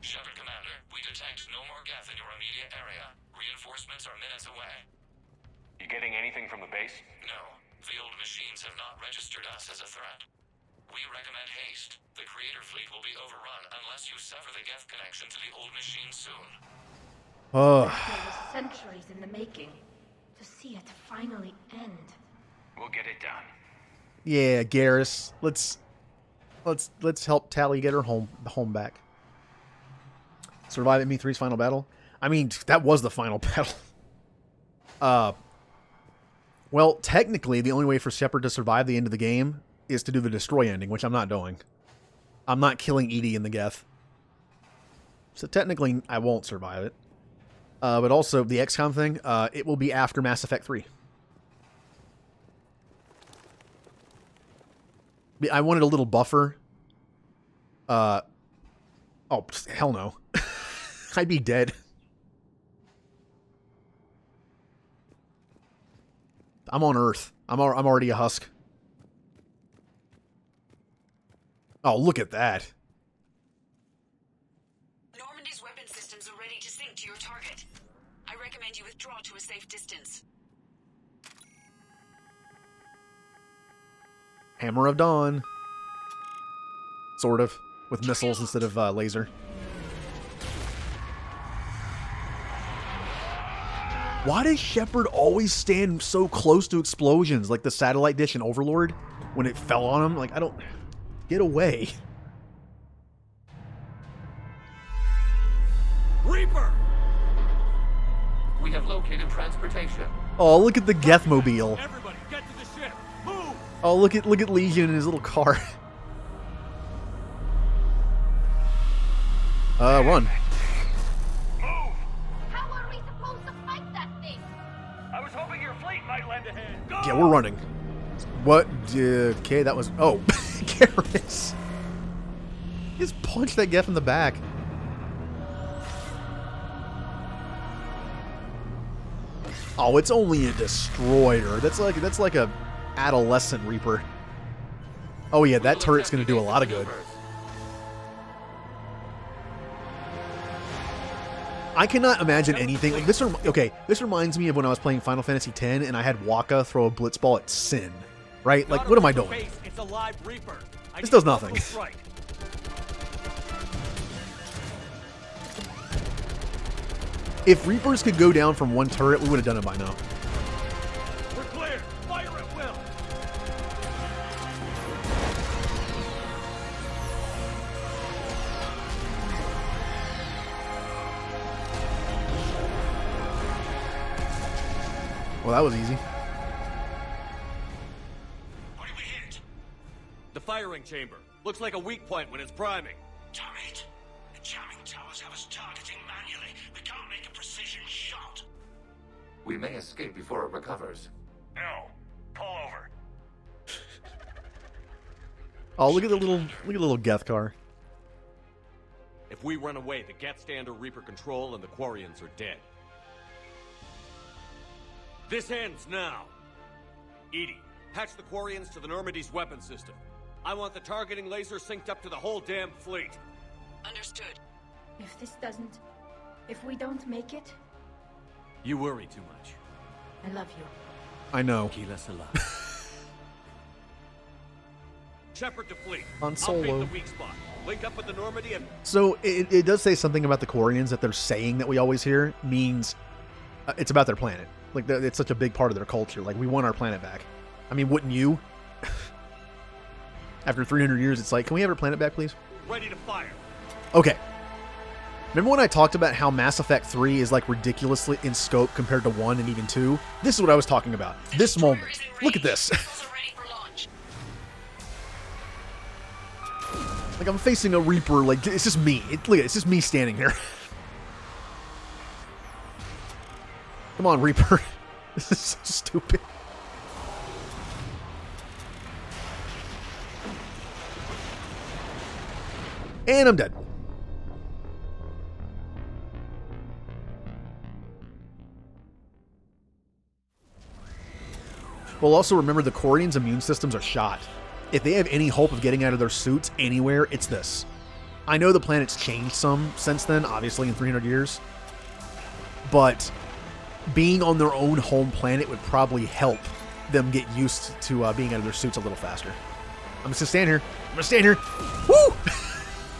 Shepard Commander, we detect no more Geth in your immediate area. Reinforcements are minutes away. You getting anything from the base? No. The old machines have not registered us as a threat. We recommend haste. The Creator Fleet will be overrun unless you sever the Geth connection to the old machine soon. There was centuries in the making. To see it finally end. We'll get it done. Yeah, Garrus. Let's help Tally get her home back. Survive at Me3's final battle. I mean, that was the final battle. Well, technically, the only way for Shepard to survive the end of the game is to do the destroy ending, which I'm not doing. I'm not killing Edie in the Geth. So technically, I won't survive it. But also, the XCOM thing, it will be after Mass Effect 3. I wanted a little buffer. Oh, hell no. I'd be dead. I'm on Earth. I'm already a husk. Oh, look at that. Normandy's weapon systems are ready to sync to your target. I recommend you withdraw to a safe distance. Hammer of Dawn. Sort of. With missiles instead of laser. Why does Shepard always stand so close to explosions like the satellite dish in Overlord when it fell on him? Like, I don't... Get away. Reaper! We have located transportation. Oh, look at the Gethmobile. Everybody, get Oh, look at Legion in his little car. Run. Move! How are we supposed to fight that thing? I was hoping your fleet might lend a hand. Go! Yeah, we're running. What? Okay, that was... Oh, Garrus. He just punched that Geth in the back. Oh, it's only a destroyer. That's like a adolescent Reaper. Oh yeah, that turret's gonna do a lot of good. I cannot imagine anything like this. Okay, this reminds me of when I was playing Final Fantasy X and I had Waka throw a blitzball at Sin. Right? Like, what am I doing? This does nothing. If Reapers could go down from one turret, we would have done it by now. We're clear. Fire at will. Well, that was easy. What did we hit? The firing chamber. Looks like a weak point when it's priming. Damn it. The jamming towers have us targeting manually. We can't make a precision shot. We may escape before it recovers. No. Pull over. Oh, look at the little Geth car. If we run away, the Geth stand under Reaper control and the Quarians are dead. This ends now. Edie, patch the Quarians to the Normandy's weapon system. I want the targeting laser synced up to the whole damn fleet. Understood. If we don't make it, You worry too much. I love you. I know. Keep us alive. Shepard to fleet. On I'll Solo. pick the weak spot. Link up with the Normandy and... So it does say something about the Quarians that they're saying that we always hear means it's about their planet. Like it's such a big part of their culture. Like we want our planet back. I mean, wouldn't you? After 300 years, it's like, can we have our planet back, please? Ready to fire. Okay. Remember when I talked about how Mass Effect 3 is like ridiculously in scope compared to 1 and even 2? This is what I was talking about. This moment. Look at this. Like I'm facing a Reaper. Like it's just me. Look at it. It's just me standing here. Come on, Reaper. This is so stupid. And I'm dead. Well, also remember the Quarians' immune systems are shot. If they have any hope of getting out of their suits anywhere, it's this. I know the planet's changed some since then, obviously in 300 years. But being on their own home planet would probably help them get used to being out of their suits a little faster. I'm just gonna stand here. I'm gonna stand here. Woo!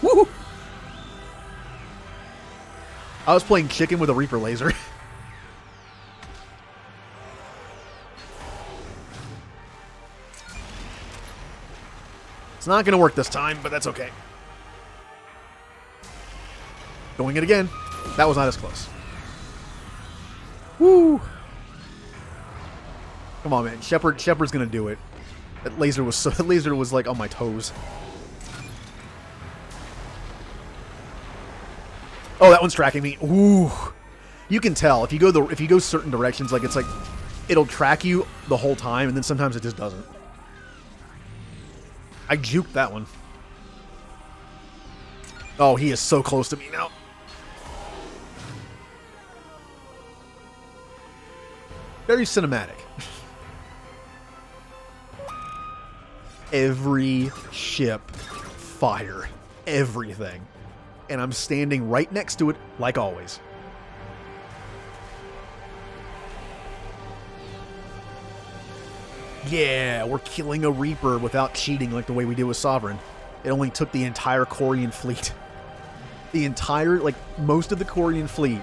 Woo! I was playing chicken with a Reaper laser. It's not gonna work this time, but that's okay. Doing it again. That was not as close. Woo! Come on, man. Shepard's gonna do it. That laser was like on my toes. Oh, that one's tracking me. Ooh. You can tell if you go certain directions, like it's like it'll track you the whole time, and then sometimes it just doesn't. I juked that one. Oh, he is so close to me now. Very cinematic. Every ship, fire, everything. And I'm standing right next to it, like always. Yeah, we're killing a Reaper without cheating like the way we did with Sovereign. It only took the entire Quarian fleet. The entire, like, most of the Quarian fleet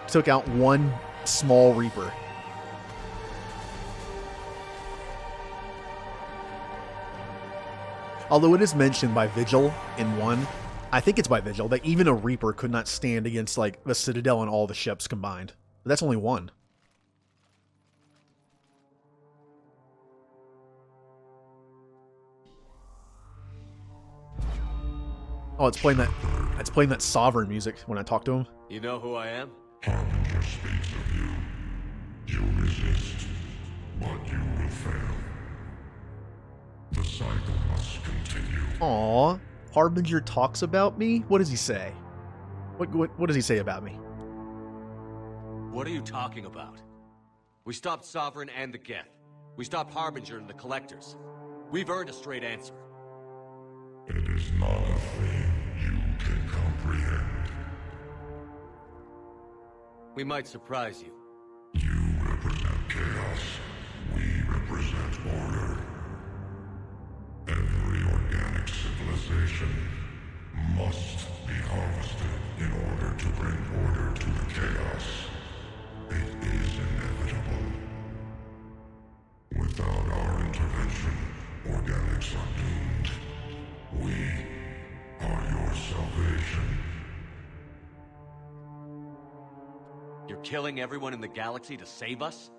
took out one small Reaper. Although it is mentioned by Vigil in 1, I think it's by Vigil, that even a Reaper could not stand against, like, the Citadel and all the ships combined. But that's only 1. Oh, it's playing that sovereign music when I talk to him. You know who I am? Harbinger speaks of you. You resist, but you will fail. The cycle must continue. Aw, Harbinger talks about me? What does he say? What does he say about me? What are you talking about? We stopped Sovereign and the Geth. We stopped Harbinger and the Collectors. We've earned a straight answer. It is not a thing you can comprehend. We might surprise you. You represent chaos. We represent order. Every organic civilization must be harvested in order to bring order to the chaos. It is inevitable. Without our intervention, organics are doomed. We are your salvation. You're killing everyone in the galaxy to save us?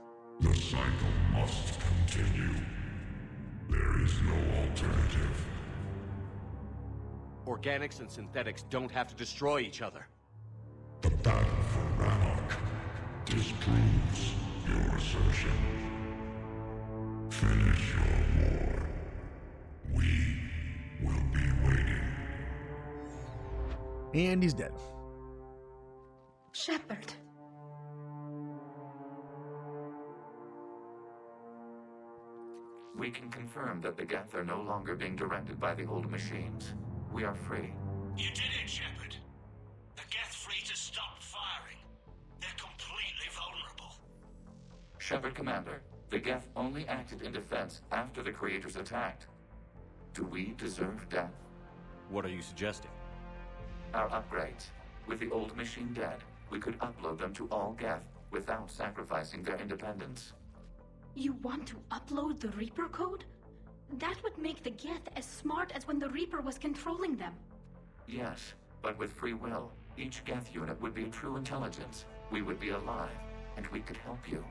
The cycle must continue. There is no alternative. Organics and synthetics don't have to destroy each other. The battle for Rannoch disproves your assertion. Finish your war. We will be waiting. And he's dead. Shepard. We can confirm that the Geth are no longer being directed by the old machines. We are free. You did it, Shepard. The Geth fleet has stopped firing. They're completely vulnerable. Shepard Commander, the Geth only acted in defense after the Creators attacked. Do we deserve death? What are you suggesting? Our upgrades. With the old machine dead, we could upload them to all Geth without sacrificing their independence. You want to upload the Reaper code? That would make the Geth as smart as when the Reaper was controlling them. Yes, but with free will, each Geth unit would be true intelligence. We would be alive, and we could help you.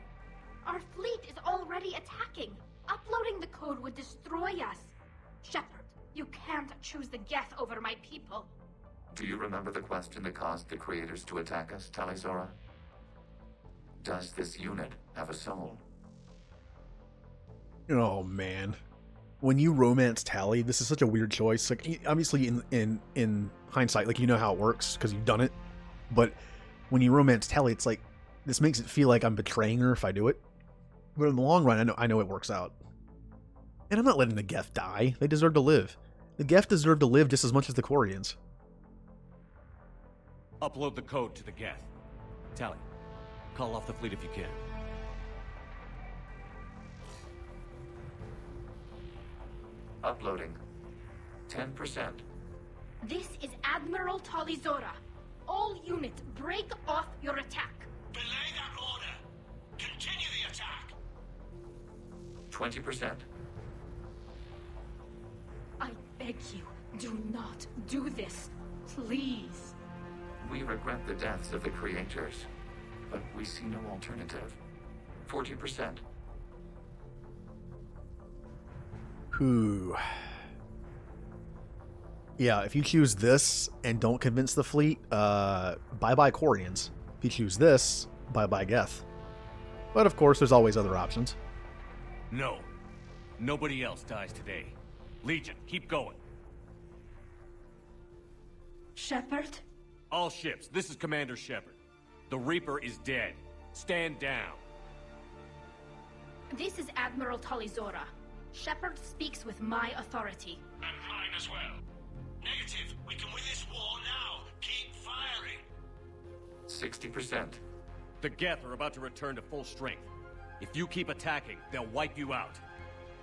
Our fleet is already attacking. Uploading the code would destroy us. Shepard, you can't choose the Geth over my people. Do you remember the question that caused the Creators to attack us, Talizora? Does this unit have a soul? Oh man, when you romance Tally, this is such a weird choice. Like, obviously, in hindsight, like, you know how it works because you've done it. But when you romance Tally, it's like this makes it feel like I'm betraying her if I do it. But in the long run, I know it works out. And I'm not letting the Geth die. They deserve to live. The Geth deserve to live just as much as the Quarians. Upload the code to the Geth. Tally, call off the fleet if you can. Uploading. 10%. This is Admiral Talizora. All units, break off your attack. Belay that order. Continue the attack. 20%. I beg you, do not do this. Please. We regret the deaths of the Creators, but we see no alternative. 40%. Whew. Yeah, if you choose this and don't convince the fleet, bye-bye Quarians. If you choose this, bye-bye Geth. But of course, there's always other options. No. Nobody else dies today. Legion, keep going. Shepard? All ships, this is Commander Shepard. The Reaper is dead. Stand down. This is Admiral Talizora. Shepard speaks with my authority. And mine as well. Negative. We can win this war now. Keep firing. 60%. The Geth are about to return to full strength. If you keep attacking, they'll wipe you out.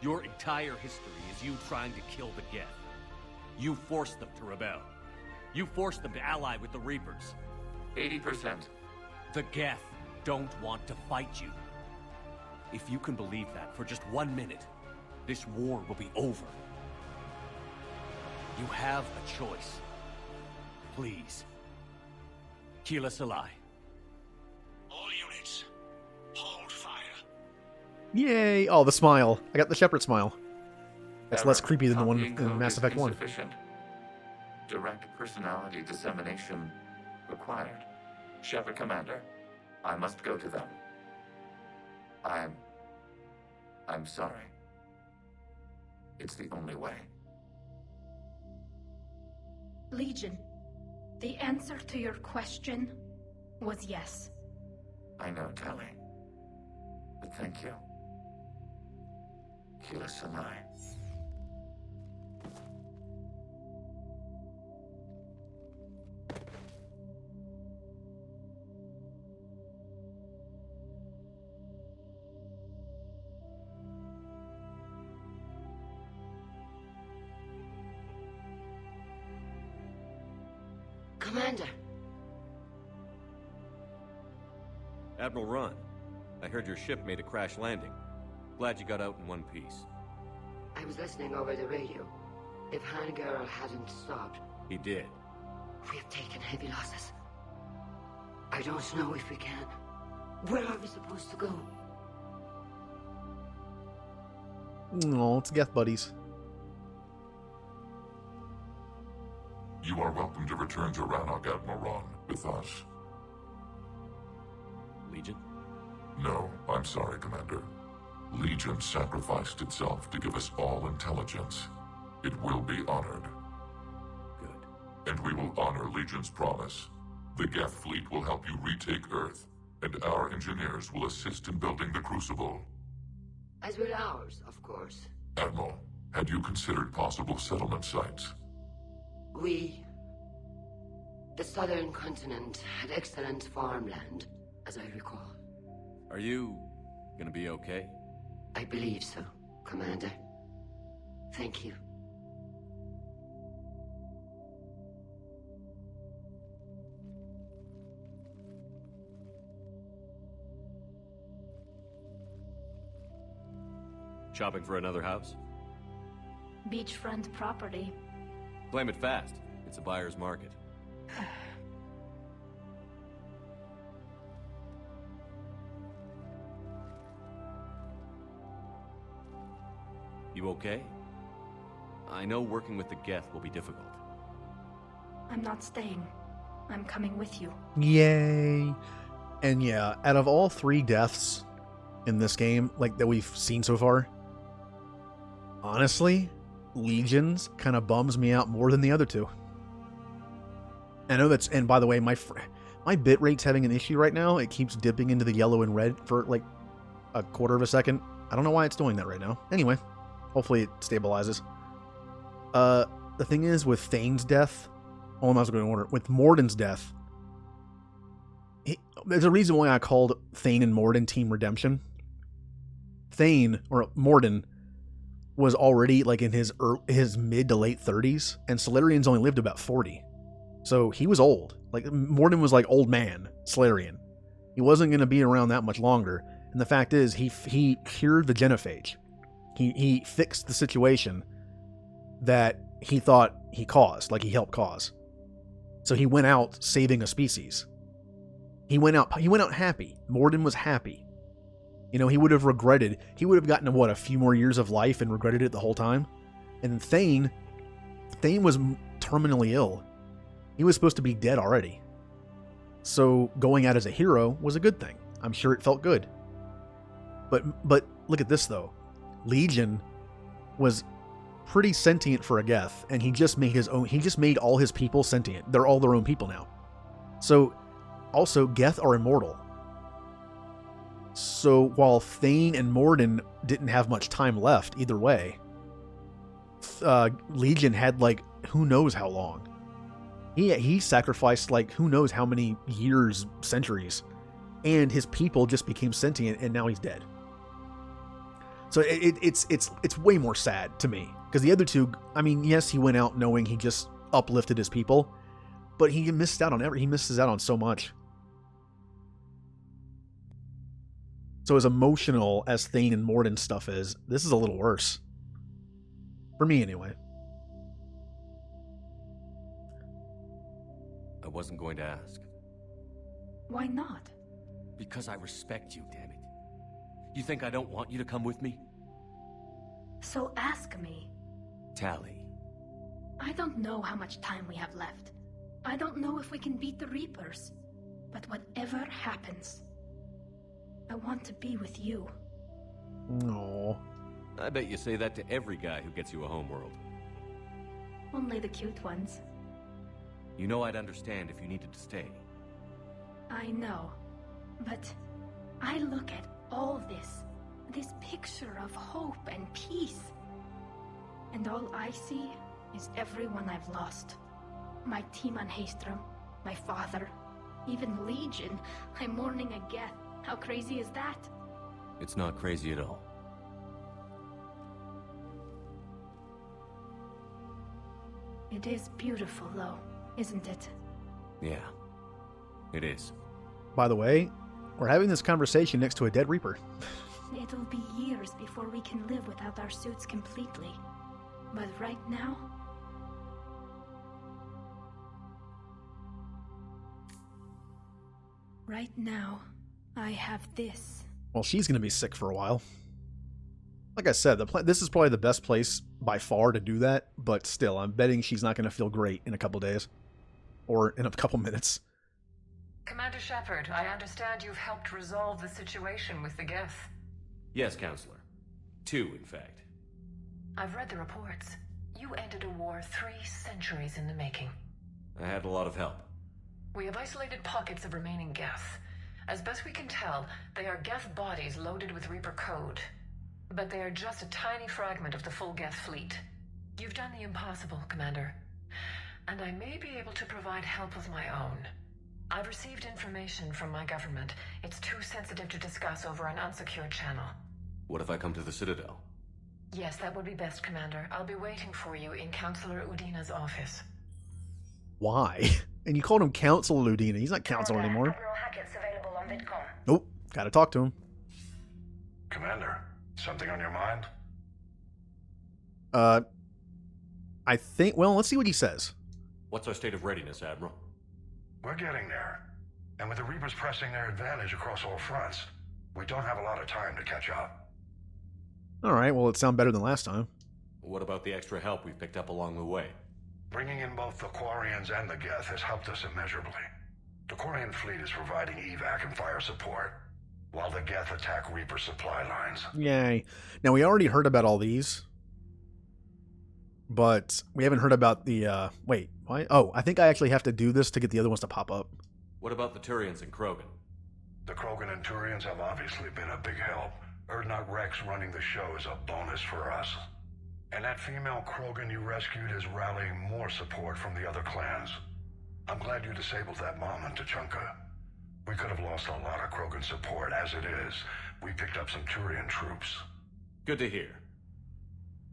Your entire history is you trying to kill the Geth. You forced them to rebel. You forced them to ally with the Reapers. 80%. The Geth don't want to fight you. If you can believe that for just 1 minute, this war will be over. You have a choice. Please. Keela Salai. All units, hold fire. Yay! Oh, the smile. I got the Shepard smile. That's Error. less creepy than the one Copying in code Mass is Effect 1. insufficient. direct personality dissemination required. Shepard Commander, I must go to them. I'm sorry. It's the only way. Legion, the answer to your question was yes. I know, Tali. But thank you. Kila Sanai. Commander. Admiral Ron, I heard your ship made a crash landing. Glad you got out in one piece. I was listening over the radio. If Hangirl hadn't stopped... He did. We have taken heavy losses. I don't know if we can. Where are we supposed to go? No, it's Geth buddies. You are welcome to return to Rannoch, Admiral Ron, with us. Legion? No, I'm sorry, Commander. Legion sacrificed itself to give us all intelligence. It will be honored. Good. And we will honor Legion's promise. The Geth fleet will help you retake Earth, and our engineers will assist in building the Crucible. As will ours, of course. Admiral, had you considered possible settlement sites? The southern continent had excellent farmland, as I recall. Are you gonna be okay? I believe so, Commander. Thank you. Shopping for another house? Beachfront property. Claim it fast. It's a buyer's market. You okay? I know working with the Geth will be difficult. I'm not staying. I'm coming with you. Yay. And yeah, out of all 3 deaths in this game, like that we've seen so far, honestly, Legion's kind of bums me out more than the other 2. I know that's, and by the way, my bitrate's having an issue right now. It keeps dipping into the yellow and red for like a quarter of a second. I don't know why it's doing that right now. Anyway, hopefully it stabilizes. The thing is, with Thane's death, I'm also going to order. With Morden's death, there's a reason why I called Thane and Morden Team Redemption. Thane, or Morden, was already like in his mid to late 30s, and Solarian's only lived about 40. So he was old. Like, Morden was like old man Solarian. He wasn't going to be around that much longer. And the fact is, he cured the genophage. He fixed the situation that he thought he caused, like he helped cause. So he went out saving a species. He went out happy. Morden was happy. You know, he would have gotten, a few more years of life and regretted it the whole time. And Thane was terminally ill. He was supposed to be dead already. So going out as a hero was a good thing. I'm sure it felt good. But look at this though. Legion was pretty sentient for a Geth, and he just made all his people sentient. They're all their own people now. So also Geth are immortal. So while Thane and Morden didn't have much time left either way, Legion had like who knows how long. He sacrificed like who knows how many years, centuries, and his people just became sentient, and now he's dead. So it's way more sad to me, because the other 2, I mean, yes, he went out knowing he just uplifted his people, but he misses out on so much. So as emotional as Thane and Morden stuff is, this is a little worse. For me, anyway. I wasn't going to ask. Why not? Because I respect you, damn it. You think I don't want you to come with me? So ask me. Tali, I don't know how much time we have left. I don't know if we can beat the Reapers. But whatever happens, I want to be with you. No. I bet you say that to every guy who gets you a homeworld. Only the cute ones. You know I'd understand if you needed to stay. I know. But I look at all this picture of hope and peace. And all I see is everyone I've lost. My team on Haestrom, my father, even Legion. I'm mourning a Geth. How crazy is that? It's not crazy at all. It is beautiful, though, isn't it? Yeah, it is. By the way, we're having this conversation next to a dead Reaper. It'll be years before we can live without our suits completely. But right now... Right now, I have this. Well, she's going to be sick for a while. Like I said, this is probably the best place by far to do that, but still, I'm betting she's not going to feel great in a couple days. Or in a couple minutes. Commander Shepard, I understand you've helped resolve the situation with the Geth. Yes, Counselor. 2, in fact. I've read the reports. You ended a war 3 centuries in the making. I had a lot of help. We have isolated pockets of remaining Geth. As best we can tell, they are Geth bodies loaded with Reaper code. But they are just a tiny fragment of the full Geth fleet. You've done the impossible, Commander. And I may be able to provide help of my own. I've received information from my government. It's too sensitive to discuss over an unsecured channel. What if I come to the Citadel? Yes, that would be best, Commander. I'll be waiting for you in Counselor Udina's office. Why? And you called him Counselor Udina. He's not Counselor anymore. Admiral Hackett's available on VidCom. Nope. Gotta talk to him. Commander, something on your mind? I think, well, let's see what he says. What's our state of readiness, Admiral? We're getting there. And with the Reapers pressing their advantage across all fronts, we don't have a lot of time to catch up. Alright, well, it sounds better than last time. What about the extra help we've picked up along the way? Bringing in both the Quarians and the Geth has helped us immeasurably. The Quarian fleet is providing evac and fire support, while the Geth attack Reaper supply lines. Yay. Now, we already heard about all these, but we haven't heard about the, wait, why? Oh, I think I actually have to do this to get the other ones to pop up. What about the Turians and Krogan? The Krogan and Turians have obviously been a big help. Urdnot Rex running the show is a bonus for us. And that female Krogan you rescued is rallying more support from the other clans. I'm glad you disabled that mom in Tuchanka. We could have lost a lot of Krogan support. As it is, we picked up some Turian troops. Good to hear.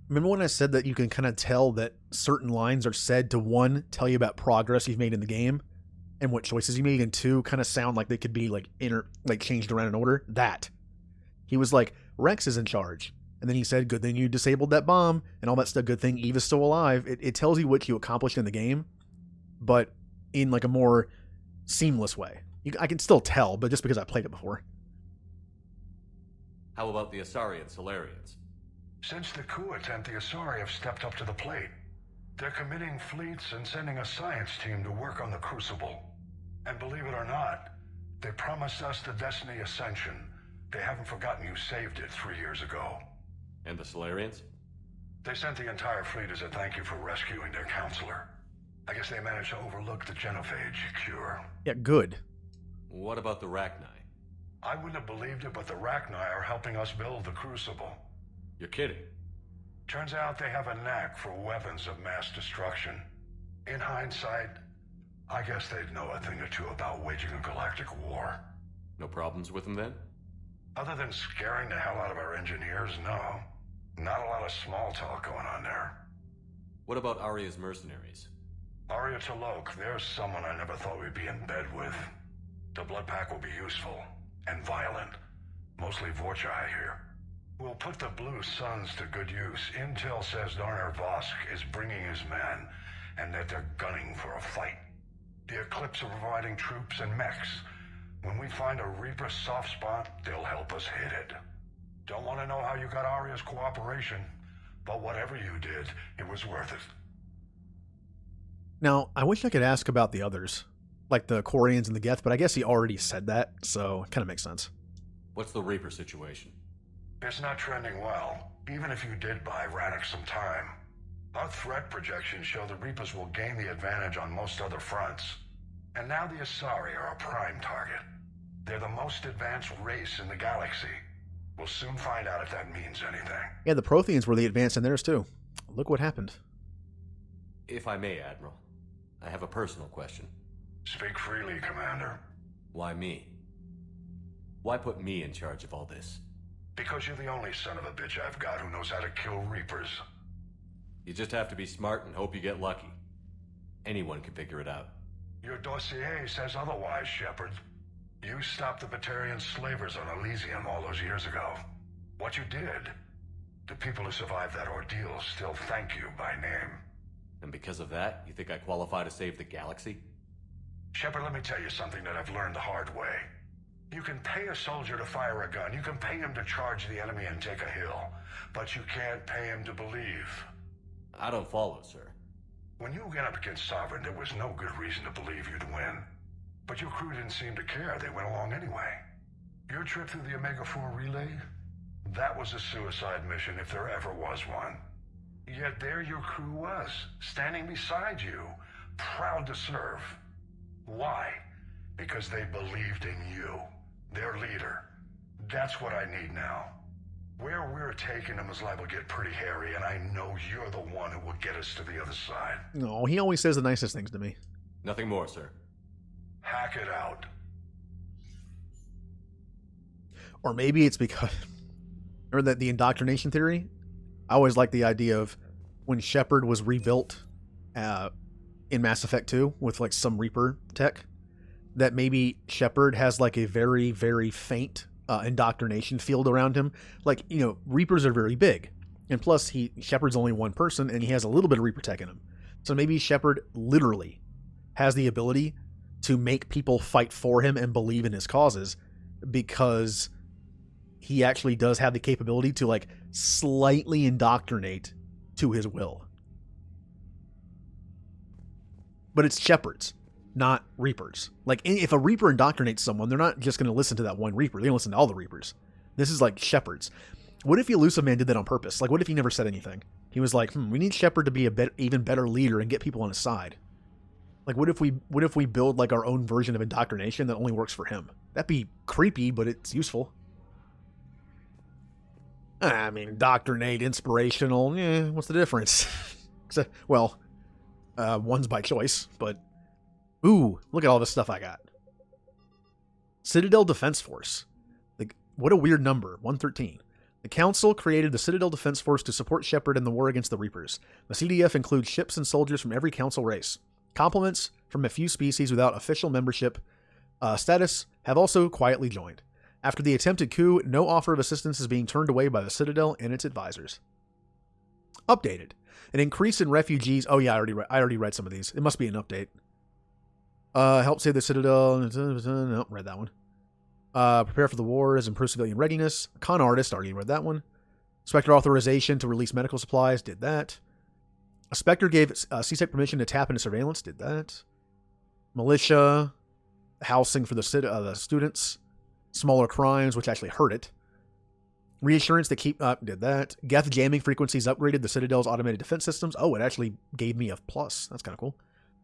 Remember when I said that you can kind of tell that certain lines are said to, 1, tell you about progress you've made in the game, and what choices you made, and 2, kind of sound like they could be like changed around in order? That. He was like, Rex is in charge. And then he said, good thing you disabled that bomb, and all that stuff, good thing Eva's still alive. It tells you what you accomplished in the game, but in like a more seamless way. I can still tell, but just because I played it before. How about the Asari and Solarians? Since the coup attempt, the Asari have stepped up to the plate. They're committing fleets and sending a science team to work on the Crucible. And believe it or not, they promised us the Destiny Ascension. They haven't forgotten you saved it 3 years ago. And the Solarians? They sent the entire fleet as a thank you for rescuing their counselor. I guess they managed to overlook the genophage cure. Yeah, good. What about the Rachni? I wouldn't have believed it, but the Rachni are helping us build the Crucible. You're kidding. Turns out they have a knack for weapons of mass destruction. In hindsight, I guess they'd know a thing or two about waging a galactic war. No problems with them then? Other than scaring the hell out of our engineers, no. Not a lot of small talk going on there. What about Arya's mercenaries? Arya T'Loak, there's someone I never thought we'd be in bed with. The Blood Pack will be useful, and violent. Mostly Vorcha, I hear. We'll put the Blue Suns to good use. Intel says Darner Vosk is bringing his men, and that they're gunning for a fight. The Eclipse are providing troops and mechs. When we find a Reaper soft spot, they'll help us hit it. Don't want to know how you got Arya's cooperation, but whatever you did, it was worth it. Now, I wish I could ask about the others, like the Quarians and the Geth, but I guess he already said that, so it kind of makes sense. What's the Reaper situation? It's not trending well, even if you did buy Rannoch some time. Our threat projections show the Reapers will gain the advantage on most other fronts. And now the Asari are a prime target. They're the most advanced race in the galaxy. We'll soon find out if that means anything. Yeah, the Protheans were the advanced in theirs too. Look what happened. If I may, Admiral, I have a personal question. Speak freely, Commander. Why me? Why put me in charge of all this? Because you're the only son of a bitch I've got who knows how to kill Reapers. You just have to be smart and hope you get lucky. Anyone can figure it out. Your dossier says otherwise, Shepard. You stopped the Batarian slavers on Elysium all those years ago. What you did, the people who survived that ordeal still thank you by name. And because of that, you think I qualify to save the galaxy? Shepard, let me tell you something that I've learned the hard way. You can pay a soldier to fire a gun, you can pay him to charge the enemy and take a hill, but you can't pay him to believe. I don't follow, sir. When you went up against Sovereign, there was no good reason to believe you'd win. But your crew didn't seem to care. They went along anyway. Your trip through the Omega-4 relay? That was a suicide mission if there ever was one. Yet there your crew was, standing beside you, proud to serve. Why? Because they believed in you, their leader. That's what I need now. Where we're taking them is liable to get pretty hairy, and I know you're the one who will get us to the other side. No, he always says the nicest things to me. Nothing more, sir. Hack it out. Or maybe it's because... Remember that the indoctrination theory? I always liked the idea of when Shepard was rebuilt in Mass Effect 2 with like some Reaper tech, that maybe Shepard has like a very, very faint indoctrination field around him. Like, you know, Reapers are very big. And plus, Shepard's only one person, and he has a little bit of Reaper tech in him. So maybe Shepard literally has the ability to make people fight for him and believe in his causes, because he actually does have the capability to like slightly indoctrinate to his will. But it's Shepard's, not Reapers. Like, if a Reaper indoctrinates someone, they're not just going to listen to that one Reaper. They're going to listen to all the Reapers. This is like Shepard's. What if the Elusive Man did that on purpose? Like, what if he never said anything? He was like, we need Shepard to be even better leader and get people on his side. Like, what if we build like our own version of indoctrination that only works for him? That'd be creepy, but it's useful. I mean, indoctrinate, inspirational, what's the difference? Well, one's by choice, but... Ooh, look at all this stuff I got. Citadel Defense Force. Like, what a weird number, 113. The Council created the Citadel Defense Force to support Shepard in the war against the Reapers. The CDF includes ships and soldiers from every Council race. Complements from a few species without official membership status have also quietly joined. After the attempted coup, no offer of assistance is being turned away by the Citadel and its advisors. Updated. An increase in refugees... Oh yeah, I already read some of these. It must be an update. Help save the Citadel... Nope, read that one. Prepare for the wars, improve civilian readiness. Con Artist, already read that one. Spectre authorization to release medical supplies, did that. A Spectre gave CSEC permission to tap into surveillance, did that. Militia, housing for the students. Smaller crimes, which actually hurt it. Reassurance to keep up, did that. Geth jamming frequencies upgraded the Citadel's automated defense systems. Oh, it actually gave me a plus. That's kind of cool.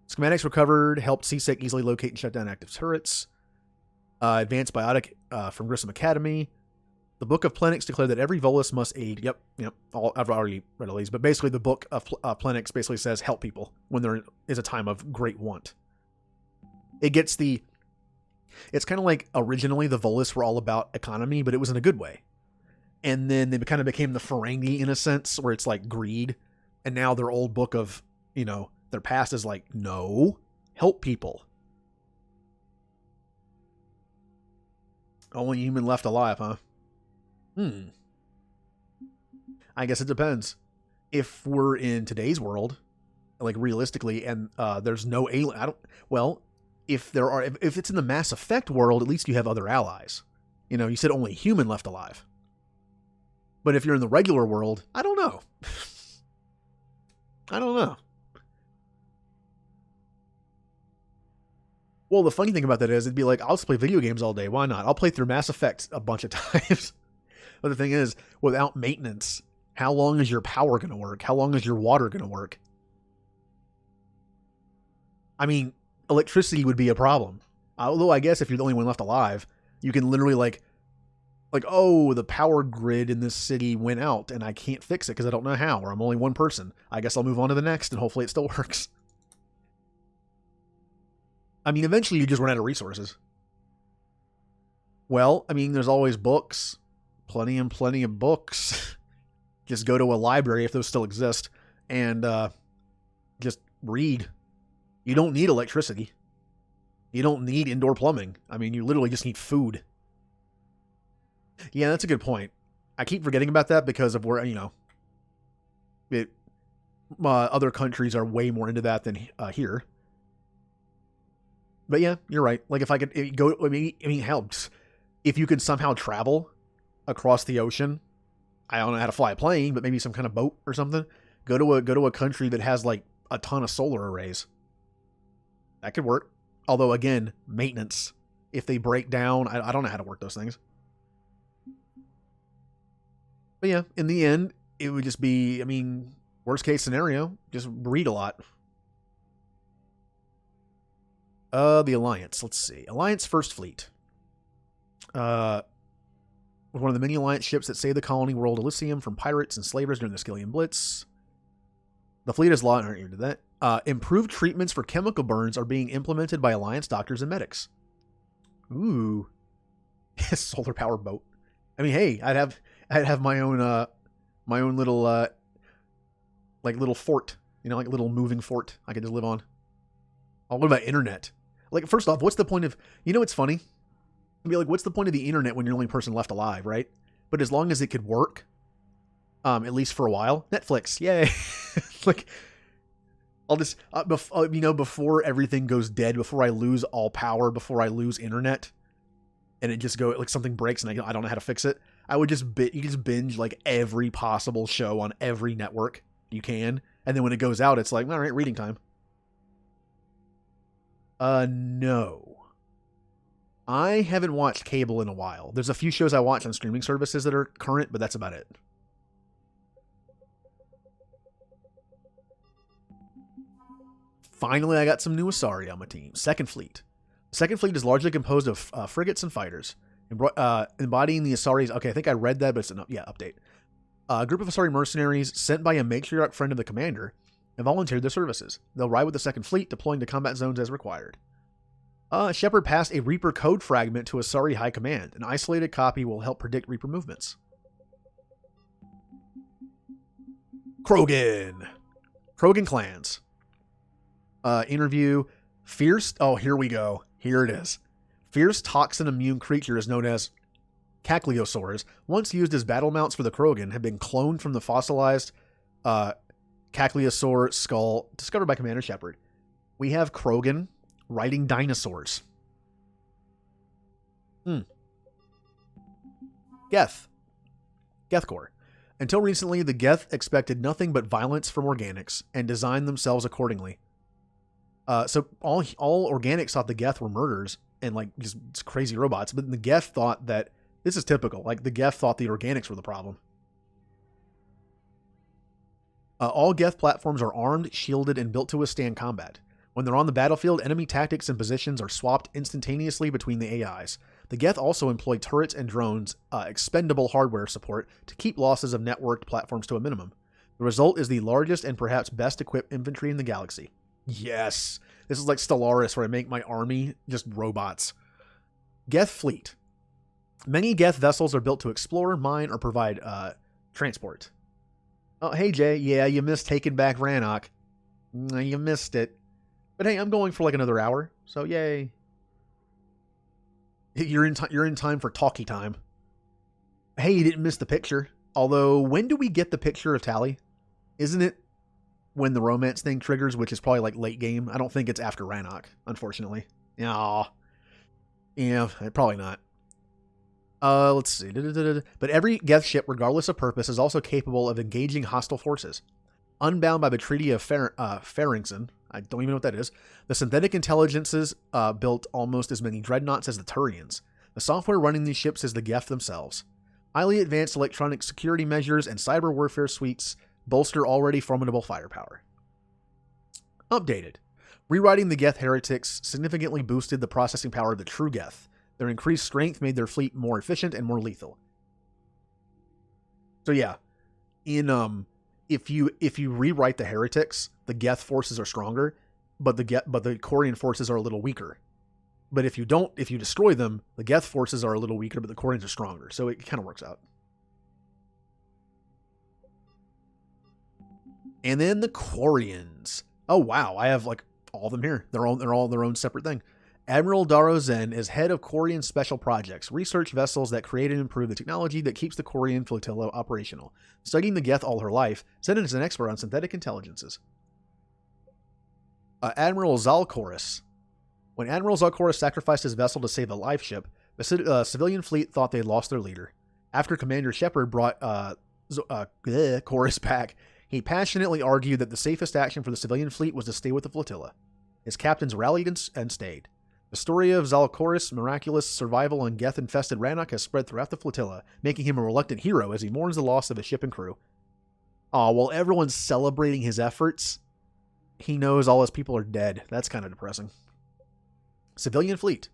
Schematics recovered, helped CSEC easily locate and shut down active turrets. Advanced biotic from Grissom Academy. The Book of Plenix declared that every Volus must aid. Yep. I've already read all these, but basically the Book of Plenix basically says help people when there is a time of great want. It's kind of like originally the Volus were all about economy, but it was in a good way. And then they kind of became the Ferengi in a sense, where it's like greed. And now their old book of, their past is like, no, help people. Only human left alive, huh? I guess it depends. If we're in today's world, like realistically, and there's no alien, if it's in the Mass Effect world, at least you have other allies. You said only human left alive. But if you're in the regular world, I don't know. I don't know. Well, the funny thing about that is, it'd be like, I'll just play video games all day. Why not? I'll play through Mass Effect a bunch of times. But the thing is, without maintenance, how long is your power going to work? How long is your water going to work? I mean, electricity would be a problem. Although I guess if you're the only one left alive, you can literally like, oh, the power grid in this city went out and I can't fix it because I don't know how, or I'm only one person. I guess I'll move on to the next and hopefully it still works. I mean, eventually you just run out of resources. Well, I mean, there's always books. Plenty of books. Just go to a library if those still exist and just read. You don't need electricity. You don't need indoor plumbing. I mean, you literally just need food. Yeah, that's a good point. I keep forgetting about that because of where, other countries are way more into that than here. But yeah, you're right. Like if I could go, hell, if you could somehow travel across the ocean, I don't know how to fly a plane, but maybe some kind of boat or something. Go to a country that has like a ton of solar arrays. That could work. Although again, maintenance. If they break down, I don't know how to work those things. But yeah, in the end, it would just be, worst case scenario, just read a lot. The Alliance. Let's see. Alliance First Fleet. One of the many Alliance ships that saved the colony world Elysium from pirates and slavers during the Skillian Blitz. The fleet is aren't you to that. Improved treatments for chemical burns are being implemented by Alliance doctors and medics. Ooh. Solar power boat. I mean, hey, I'd have my own little little fort, like a little moving fort I could just live on. Oh, what about internet? Like, first off, what's the point of, it's funny. I'd be like, what's the point of the internet when you're the only person left alive, right? But as long as it could work, at least for a while, Netflix, yay. Like, I'll just, before everything goes dead, before I lose all power, before I lose internet, and it just like something breaks and I don't know how to fix it, I would just binge like every possible show on every network you can, and then when it goes out, it's like, all right, reading time. No. I haven't watched cable in a while. There's a few shows I watch on streaming services that are current, but that's about it. Finally, I got some new Asari on my team. Second Fleet. Second Fleet is largely composed of frigates and fighters, embodying the Asari's... Okay, I think I read that, but it's an update. A group of Asari mercenaries sent by a matriarch friend of the commander and volunteered their services. They'll ride with the Second Fleet, deploying to combat zones as required. Shepard passed a Reaper code fragment to Asari High Command. An isolated copy will help predict Reaper movements. Krogan clans. Interview. Fierce... Oh, here we go. Here it is. Fierce toxin-immune creatures known as Cakliosaurs, once used as battle mounts for the Krogan, have been cloned from the fossilized Cakliosaur skull discovered by Commander Shepard. We have Krogan riding dinosaurs. Geth Corps. Until recently, the Geth expected nothing but violence from organics and designed themselves accordingly. So all organics thought the Geth were murderers and like just crazy robots, but the Geth thought that this is typical. Like the Geth thought the organics were the problem. All Geth platforms are armed, shielded, and built to withstand combat. When they're on the battlefield, enemy tactics and positions are swapped instantaneously between the AIs. The Geth also employ turrets and drones, expendable hardware support, to keep losses of networked platforms to a minimum. The result is the largest and perhaps best equipped infantry in the galaxy. Yes! This is like Stellaris, where I make my army just robots. Geth Fleet. Many Geth vessels are built to explore, mine, or provide transport. Oh, hey Jay, yeah, you missed taking back Rannoch. You missed it. But hey, I'm going for like another hour, so yay. You're in time for talkie time. Hey, you didn't miss the picture. Although, when do we get the picture of Tally? Isn't it when the romance thing triggers, which is probably like late game? I don't think it's after Rannoch, unfortunately. Yeah, probably not. Let's see. But every Geth ship, regardless of purpose, is also capable of engaging hostile forces. Unbound by the Treaty of Farrington, I don't even know what that is. The synthetic intelligences built almost as many dreadnoughts as the Turians. The software running these ships is the Geth themselves. Highly advanced electronic security measures and cyber warfare suites bolster already formidable firepower. Updated. Rewriting the Geth heretics significantly boosted the processing power of the true Geth. Their increased strength made their fleet more efficient and more lethal. So yeah, if you rewrite the heretics, the Geth forces are stronger, but the Quarian forces are a little weaker. But if you destroy them, the Geth forces are a little weaker, but the Quarians are stronger. So it kind of works out. And then the Quarians. Oh wow, I have like all of them here. They're all their own separate thing. Admiral Daro Zen is head of Quarian Special Projects, research vessels that create and improve the technology that keeps the Quarian flotilla operational. Studying the Geth all her life, Zen is an expert on synthetic intelligences. Admiral Zalkoris. When Admiral Zalkoris sacrificed his vessel to save a life ship, the civilian fleet thought they had lost their leader. After Commander Shepard brought Chorus back, he passionately argued that the safest action for the civilian fleet was to stay with the flotilla. His captains rallied and stayed. The story of Zalkoris' miraculous survival on Geth-infested Rannoch has spread throughout the flotilla, making him a reluctant hero as he mourns the loss of his ship and crew. While everyone's celebrating his efforts, he knows all his people are dead. That's kind of depressing. Civilian fleet.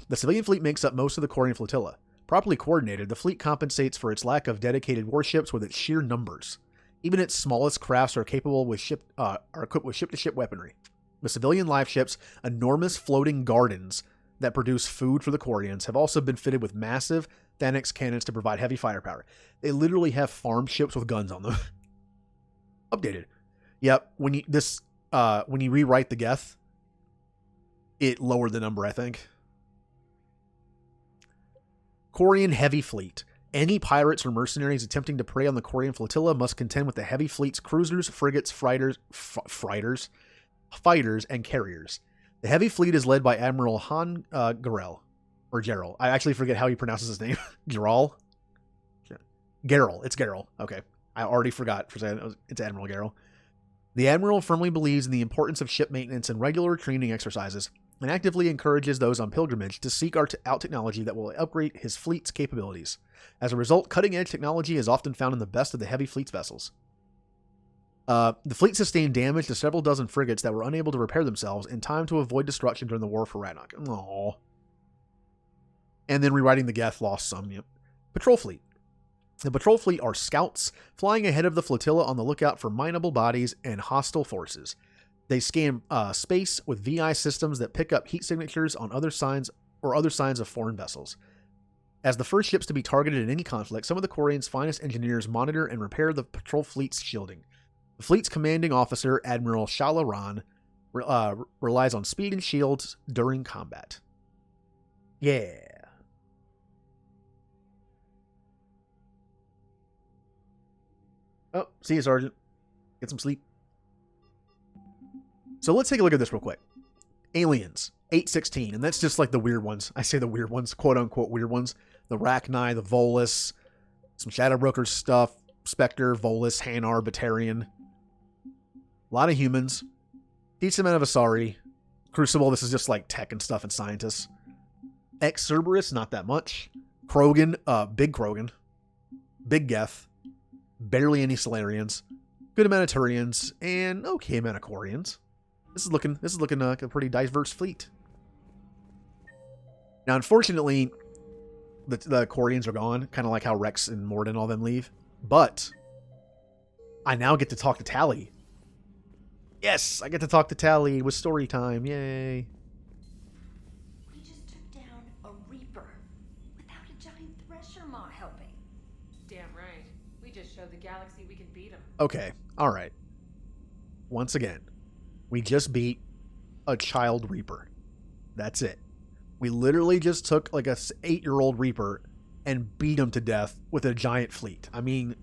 The civilian fleet makes up most of the Quarian flotilla. Properly coordinated, the fleet compensates for its lack of dedicated warships with its sheer numbers. Even its smallest crafts are equipped with ship-to-ship weaponry. The civilian life ships, enormous floating gardens that produce food for the Quarians, have also been fitted with massive Thanax cannons to provide heavy firepower. They literally have farm ships with guns on them. Updated. Yep, when you rewrite the Geth, it lowered the number, I think. Quarian Heavy Fleet. Any pirates or mercenaries attempting to prey on the Quarian flotilla must contend with the Heavy Fleet's cruisers, frigates, fighters, and carriers. The Heavy Fleet is led by Admiral Han Garel. Or Gerald. I actually forget how he pronounces his name. Gerald? Gerald. It's Gerald. Okay. I already forgot for saying it's Admiral Gerald. The Admiral firmly believes in the importance of ship maintenance and regular training exercises, and actively encourages those on pilgrimage to seek out technology that will upgrade his fleet's capabilities. As a result, cutting-edge technology is often found in the best of the Heavy Fleet's vessels. The fleet sustained damage to several dozen frigates that were unable to repair themselves in time to avoid destruction during the War for Rannoch. Aww. And then rewriting the Geth lost some. Yep. Patrol fleet. The patrol fleet are scouts flying ahead of the flotilla on the lookout for mineable bodies and hostile forces. They scan space with VI systems that pick up heat signatures on other signs of foreign vessels. As the first ships to be targeted in any conflict, some of the Quarians' finest engineers monitor and repair the patrol fleet's shielding. The fleet's commanding officer, Admiral Shala Ran, relies on speed and shields during combat. Yeah. Oh, see you, Sergeant. Get some sleep. So let's take a look at this real quick. Aliens, 816, and that's just like the weird ones. I say the weird ones, quote-unquote weird ones. The Rachni, the Volus, some Shadow Brokers stuff, Spectre, Volus, Hanar, Batarian. A lot of humans. Decent amount of Asari. Crucible, this is just like tech and stuff and scientists. Ex-Cerberus, not that much. Krogan, Big Krogan. Big Geth. Barely any Solarians. Good amount of Turians, and okay amount of Quarians. This is looking like a pretty diverse fleet. Now, unfortunately, the Quarians are gone, kind of like how Rex and Morden all them leave. But I now get to talk to Tally. Yes, I get to talk to Tally with story time. Yay. We just took down a Reaper without a giant Thresher Maw helping. Damn right. We just showed the galaxy we can beat them. Okay, alright. Once again, we just beat a child Reaper. That's it. We literally just took like a 8-year-old Reaper and beat him to death with a giant fleet. I mean...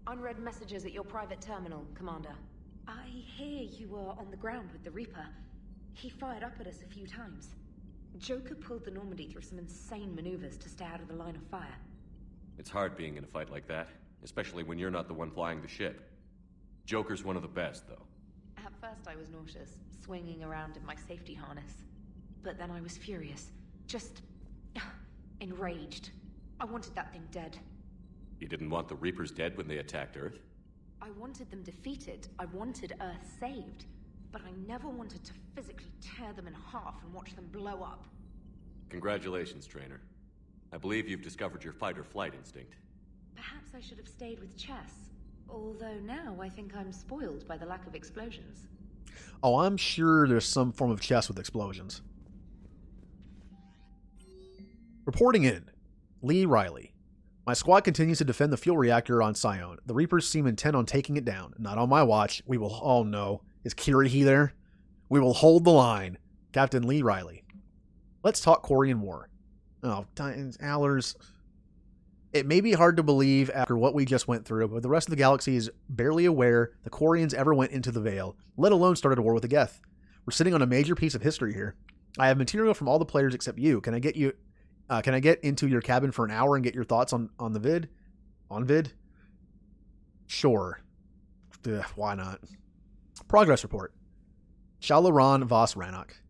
Unread messages at your private terminal, Commander. I hear you were on the ground with the Reaper. He fired up at us a few times. Joker pulled the Normandy through some insane maneuvers to stay out of the line of fire. It's hard being in a fight like that, especially when you're not the one flying the ship. Joker's one of the best, though. At first I was nauseous, swinging around in my safety harness. But then I was furious. Just... enraged. I wanted that thing dead. You didn't want the Reapers dead when they attacked Earth? I wanted them defeated. I wanted Earth saved. But I never wanted to physically tear them in half and watch them blow up. Congratulations, Trainer. I believe you've discovered your fight-or-flight instinct. Perhaps I should have stayed with chess. Although now I think I'm spoiled by the lack of explosions. Oh, I'm sure there's some form of chess with explosions. Reporting in, Lee Riley. My squad continues to defend the fuel reactor on Sion. The Reapers seem intent on taking it down. Not on my watch. We will... Oh no. Is Kirihī there? We will hold the line. Captain Lee Riley. Let's talk Quarian War. Oh, Titans, Allers. It may be hard to believe after what we just went through, but the rest of the galaxy is barely aware the Quarians ever went into the Veil, let alone started a war with the Geth. We're sitting on a major piece of history here. I have material from all the players except you. Can I get into your cabin for an hour and get your thoughts on the vid? On vid? Sure. Why not? Progress report. Shalaran Voss Rannoch.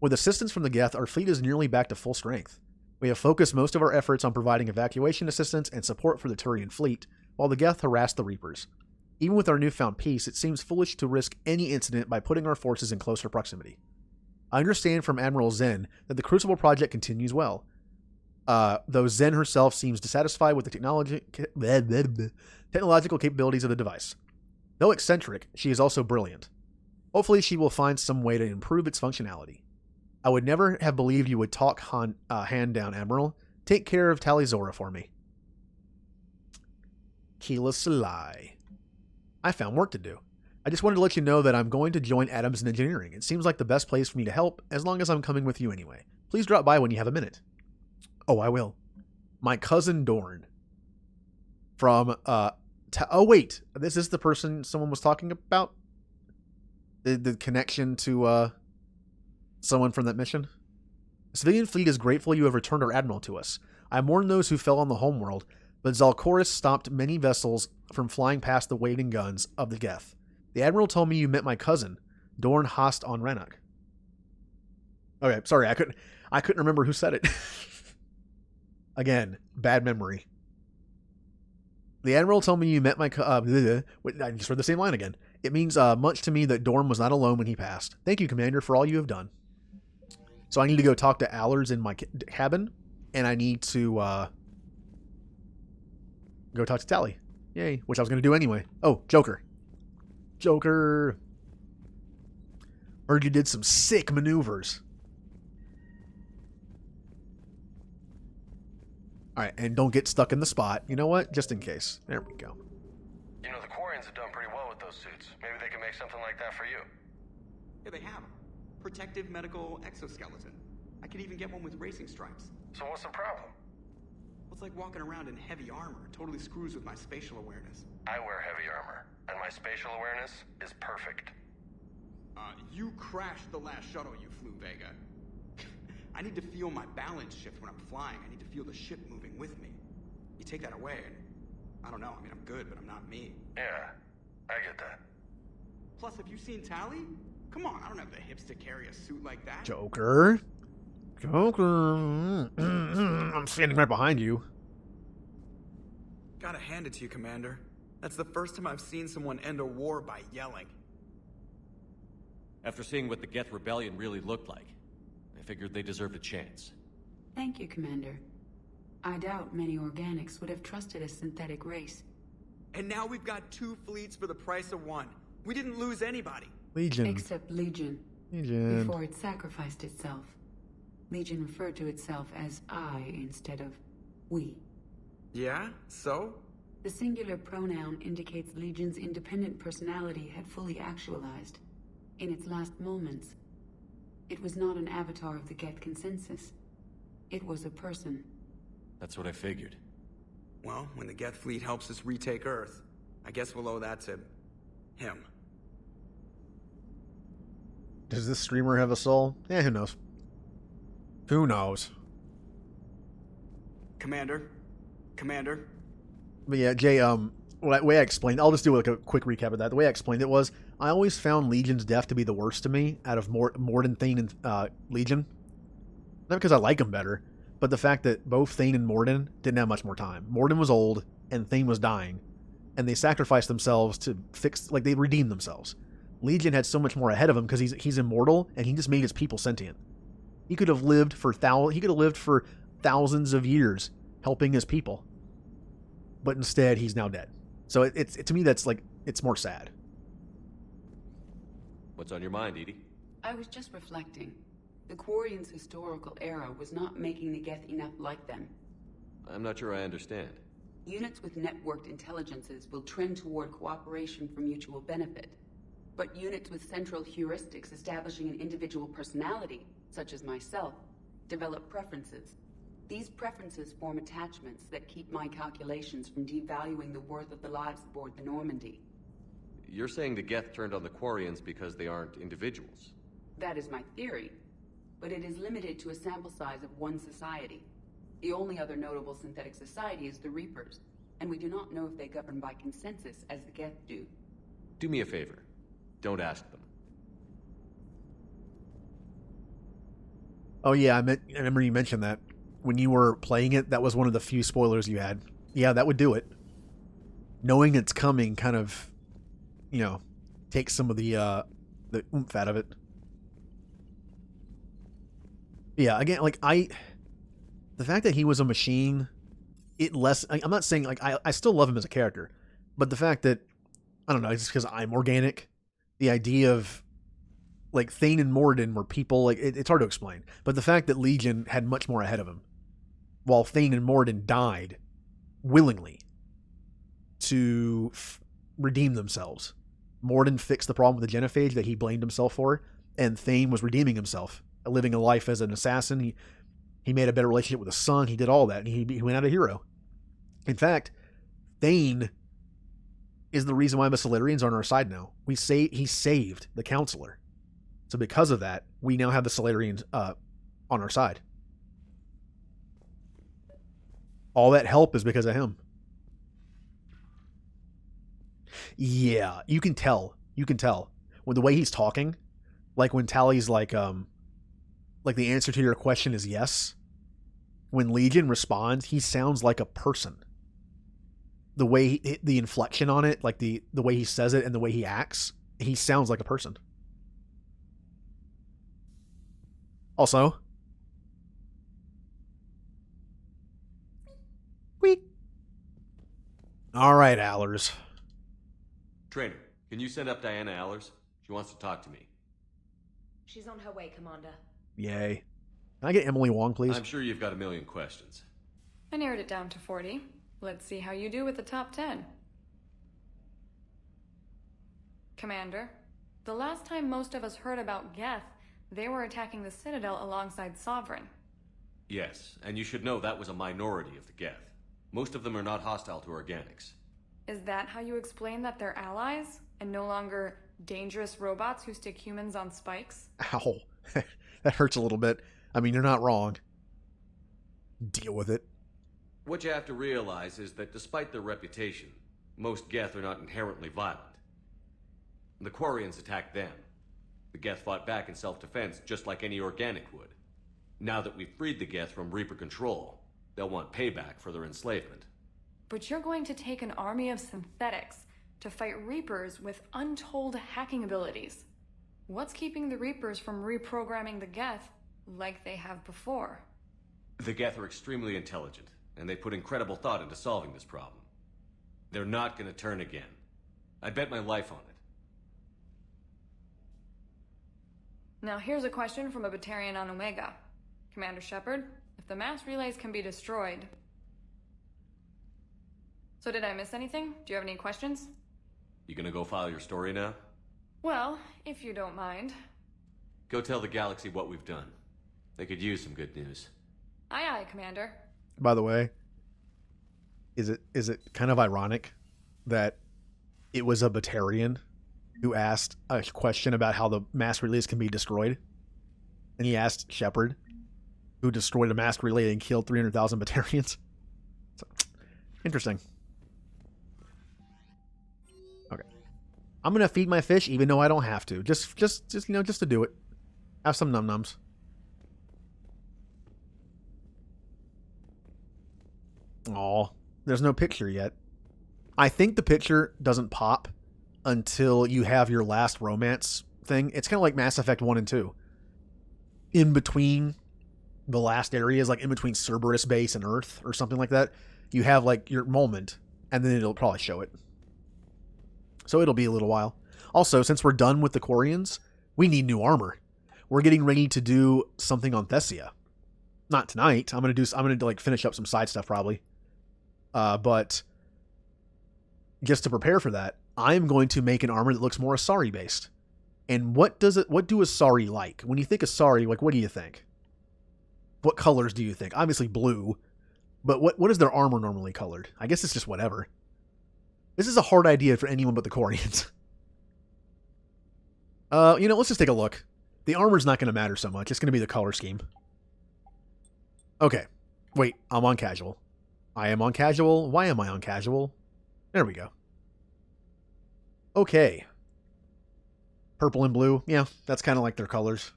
With assistance from the Geth, our fleet is nearly back to full strength. We have focused most of our efforts on providing evacuation assistance and support for the Turian fleet, while the Geth harass the Reapers. Even with our newfound peace, it seems foolish to risk any incident by putting our forces in closer proximity. I understand from Admiral Zen that the Crucible project continues well, though Zen herself seems dissatisfied with the technological capabilities of the device. Though eccentric, she is also brilliant. Hopefully she will find some way to improve its functionality. I would never have believed you would talk hand down, Admiral. Take care of Talizora for me. Keela Salai. I found work to do. I just wanted to let you know that I'm going to join Adams in Engineering. It seems like the best place for me to help, as long as I'm coming with you anyway. Please drop by when you have a minute. Oh, I will. My cousin Dorn. From, oh wait, this is the person someone was talking about? The connection to, someone from that mission? The civilian fleet is grateful you have returned our admiral to us. I mourn those who fell on the homeworld, but Zalkoris stopped many vessels from flying past the waving guns of the Geth. The admiral told me you met my cousin, Dorn Hast on Rannoch. Okay, sorry, I couldn't remember who said it. Again, bad memory. The admiral told me you met my I just read the same line again. It means much to me that Dorn was not alone when he passed. Thank you, Commander, for all you have done. So I need to go talk to Allers in my cabin, and I need to go talk to Tally. Yay, which I was going to do anyway. Oh, Joker. Joker. Heard you did some sick maneuvers. Alright, and don't get stuck in the spot. You know what? Just in case. There we go. You know, the Quarians have done pretty well with those suits. Maybe they can make something like that for you. Yeah, they have. Protective medical exoskeleton. I could even get one with racing stripes. So what's the problem? Well, it's like walking around in heavy armor. It totally screws with my spatial awareness. I wear heavy armor, and my spatial awareness is perfect. You crashed the last shuttle you flew, Vega. I need to feel my balance shift when I'm flying. I need to feel the ship moving with me. You take that away, and I don't know. I mean, I'm good, but I'm not me. Yeah, I get that. Plus, have you seen Tally? Come on, I don't have the hips to carry a suit like that. Joker. I'm standing right behind you. Gotta hand it to you, Commander. That's the first time I've seen someone end a war by yelling. After seeing what the Geth Rebellion really looked like, I figured they deserved a chance. Thank you, Commander. I doubt many organics would have trusted a synthetic race. And now we've got 2 fleets for the price of 1. We didn't lose anybody. Legion. Except Legion. Legion. Before it sacrificed itself. Legion referred to itself as I instead of we. Yeah? So? The singular pronoun indicates Legion's independent personality had fully actualized. In its last moments, it was not an avatar of the Geth consensus. It was a person. That's what I figured. Well, when the Geth fleet helps us retake Earth, I guess we'll owe that to him. Does this streamer have a soul? Yeah, who knows? Who knows? Commander? But yeah, Jay, the way I explained, I'll just do like a quick recap of that. The way I explained it was, I always found Legion's death to be the worst to me out of Morden, Thane, and Legion. Not because I like them better, but the fact that both Thane and Morden didn't have much more time. Morden was old, and Thane was dying, and they sacrificed themselves to fix, like, they redeemed themselves. Legion had so much more ahead of him because he's immortal, and he just made his people sentient. He could have lived for thousands of years helping his people, but instead he's now dead. So to me, that's like, it's more sad. What's on your mind, Edie? I was just reflecting. The Quarians' historical era was not making the Geth enough like them. I'm not sure I understand. Units with networked intelligences will trend toward cooperation for mutual benefit. But units with central heuristics establishing an individual personality, such as myself, develop preferences. These preferences form attachments that keep my calculations from devaluing the worth of the lives aboard the Normandy. You're saying the Geth turned on the Quarians because they aren't individuals? That is my theory, but it is limited to a sample size of one society. The only other notable synthetic society is the Reapers, and we do not know if they govern by consensus as the Geth do. Do me a favor. Don't ask them. Oh yeah, I remember you mentioned that. When you were playing it, that was one of the few spoilers you had. Yeah, that would do it. Knowing it's coming kind of, takes some of the oomph out of it. Yeah, again, the fact that he was a machine, I'm not saying, I still love him as a character, but the fact that, I don't know, it's just because I'm organic, the idea of, Thane and Morden were people, it's hard to explain, but the fact that Legion had much more ahead of him, while Thane and Morden died willingly to redeem themselves. Morden fixed the problem with the genophage that he blamed himself for, and Thane was redeeming himself, living a life as an assassin. He made a better relationship with his son. He did all that, and he went out a hero. In fact, Thane is the reason why the Solarians are on our side now. He saved the Counselor. So because of that, we now have the Solarians on our side. All that help is because of him. Yeah, you can tell. When the way he's talking, when Tally's the answer to your question is yes. When Legion responds, he sounds like a person. The way, the inflection on it, the way he says it and the way he acts, he sounds like a person. Also, all right, Allers. Trainer, can you send up Diana Allers? She wants to talk to me. She's on her way, Commander. Yay. Can I get Emily Wong, please? I'm sure you've got a million questions. I narrowed it down to 40. Let's see how you do with the top 10. Commander, the last time most of us heard about Geth, they were attacking the Citadel alongside Sovereign. Yes, and you should know that was a minority of the Geth. Most of them are not hostile to organics. Is that how you explain that they're allies, and no longer dangerous robots who stick humans on spikes? Ow. That hurts a little bit. I mean, you're not wrong. Deal with it. What you have to realize is that despite their reputation, most Geth are not inherently violent. The Quarians attacked them. The Geth fought back in self-defense just like any organic would. Now that we've freed the Geth from Reaper control, they'll want payback for their enslavement. But you're going to take an army of synthetics to fight Reapers with untold hacking abilities. What's keeping the Reapers from reprogramming the Geth like they have before? The Geth are extremely intelligent, and they put incredible thought into solving this problem. They're not going to turn again. I bet my life on it. Now here's a question from a Batarian on Omega. Commander Shepard, if the mass relays can be destroyed... So did I miss anything? Do you have any questions? You gonna go file your story now? Well, if you don't mind. Go tell the galaxy what we've done. They could use some good news. Aye aye, Commander. By the way, is it kind of ironic that it was a Batarian who asked a question about how the mass relays can be destroyed? And he asked Shepard, who destroyed a mass relay and killed 300,000 Batarians. So, interesting. I'm gonna feed my fish even though I don't have to. Just to do it. Have some num-nums. Aw, there's no picture yet. I think the picture doesn't pop until you have your last romance thing. It's kind of like Mass Effect 1 and 2. In between the last areas, like in between Cerberus base and Earth or something like that, you have like your moment, and then it'll probably show it. So it'll be a little while. Also, since we're done with the Quarians, we need new armor. We're getting ready to do something on Thessia. Not tonight. I'm gonna like finish up some side stuff probably. But just to prepare for that, I'm going to make an armor that looks more Asari based. And what do Asari like? When you think Asari, like what do you think? What colors do you think? Obviously blue. But what is their armor normally colored? I guess it's just whatever. This is a hard idea for anyone but the Quarians. Let's just take a look. The armor's not going to matter so much. It's going to be the color scheme. Okay. Wait, I'm on casual. I am on casual. Why am I on casual? There we go. Okay. Purple and blue. Yeah, that's kind of like their colors.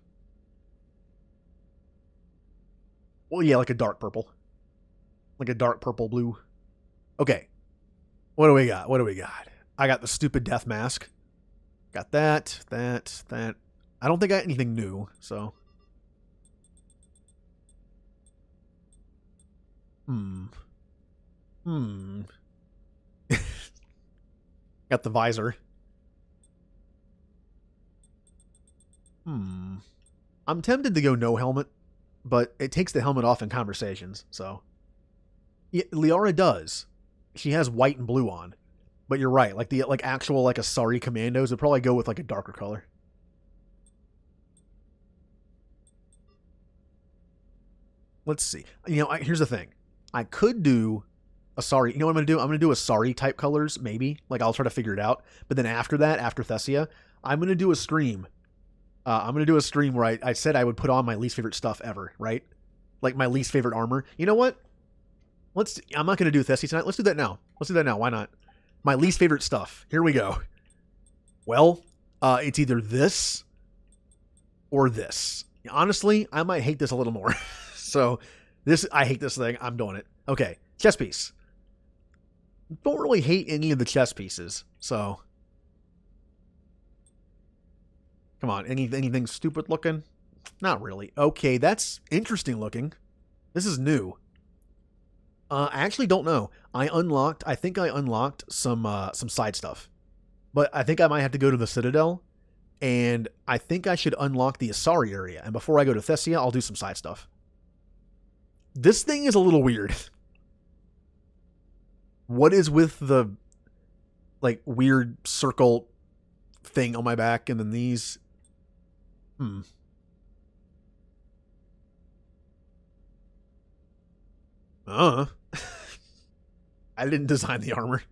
Well, yeah, like a dark purple. Like a dark purple blue. Okay. What do we got? I got the stupid death mask. Got that. I don't think I got anything new, so. Got the visor. I'm tempted to go no helmet, but it takes the helmet off in conversations, so. Yeah, Liara does. She has white and blue on. But you're right, like the actual Asari commandos would probably go with like a darker color. Let's see. Here's the thing. I could do Asari. You know what I'm going to do? I'm going to do Asari type colors, maybe. Like, I'll try to figure it out. But then after that, after Thessia, I'm going to do a stream. I'm going to do a stream where I said I would put on my least favorite stuff ever, right? Like, my least favorite armor. You know what? I'm not going to do Thessia tonight. Let's do that now. Why not? My least favorite stuff. Here we go. Well, it's either this or this. Honestly, I might hate this a little more. So, I hate this thing. I'm doing it. Okay, chess piece. Don't really hate any of the chess pieces. So, come on. Anything stupid looking? Not really. Okay, that's interesting looking. This is new. I actually don't know. I think I unlocked some side stuff. But I think I might have to go to the Citadel. And I think I should unlock the Asari area. And before I go to Thessia, I'll do some side stuff. This thing is a little weird. What is with the weird circle thing on my back and then these? I didn't design the armor.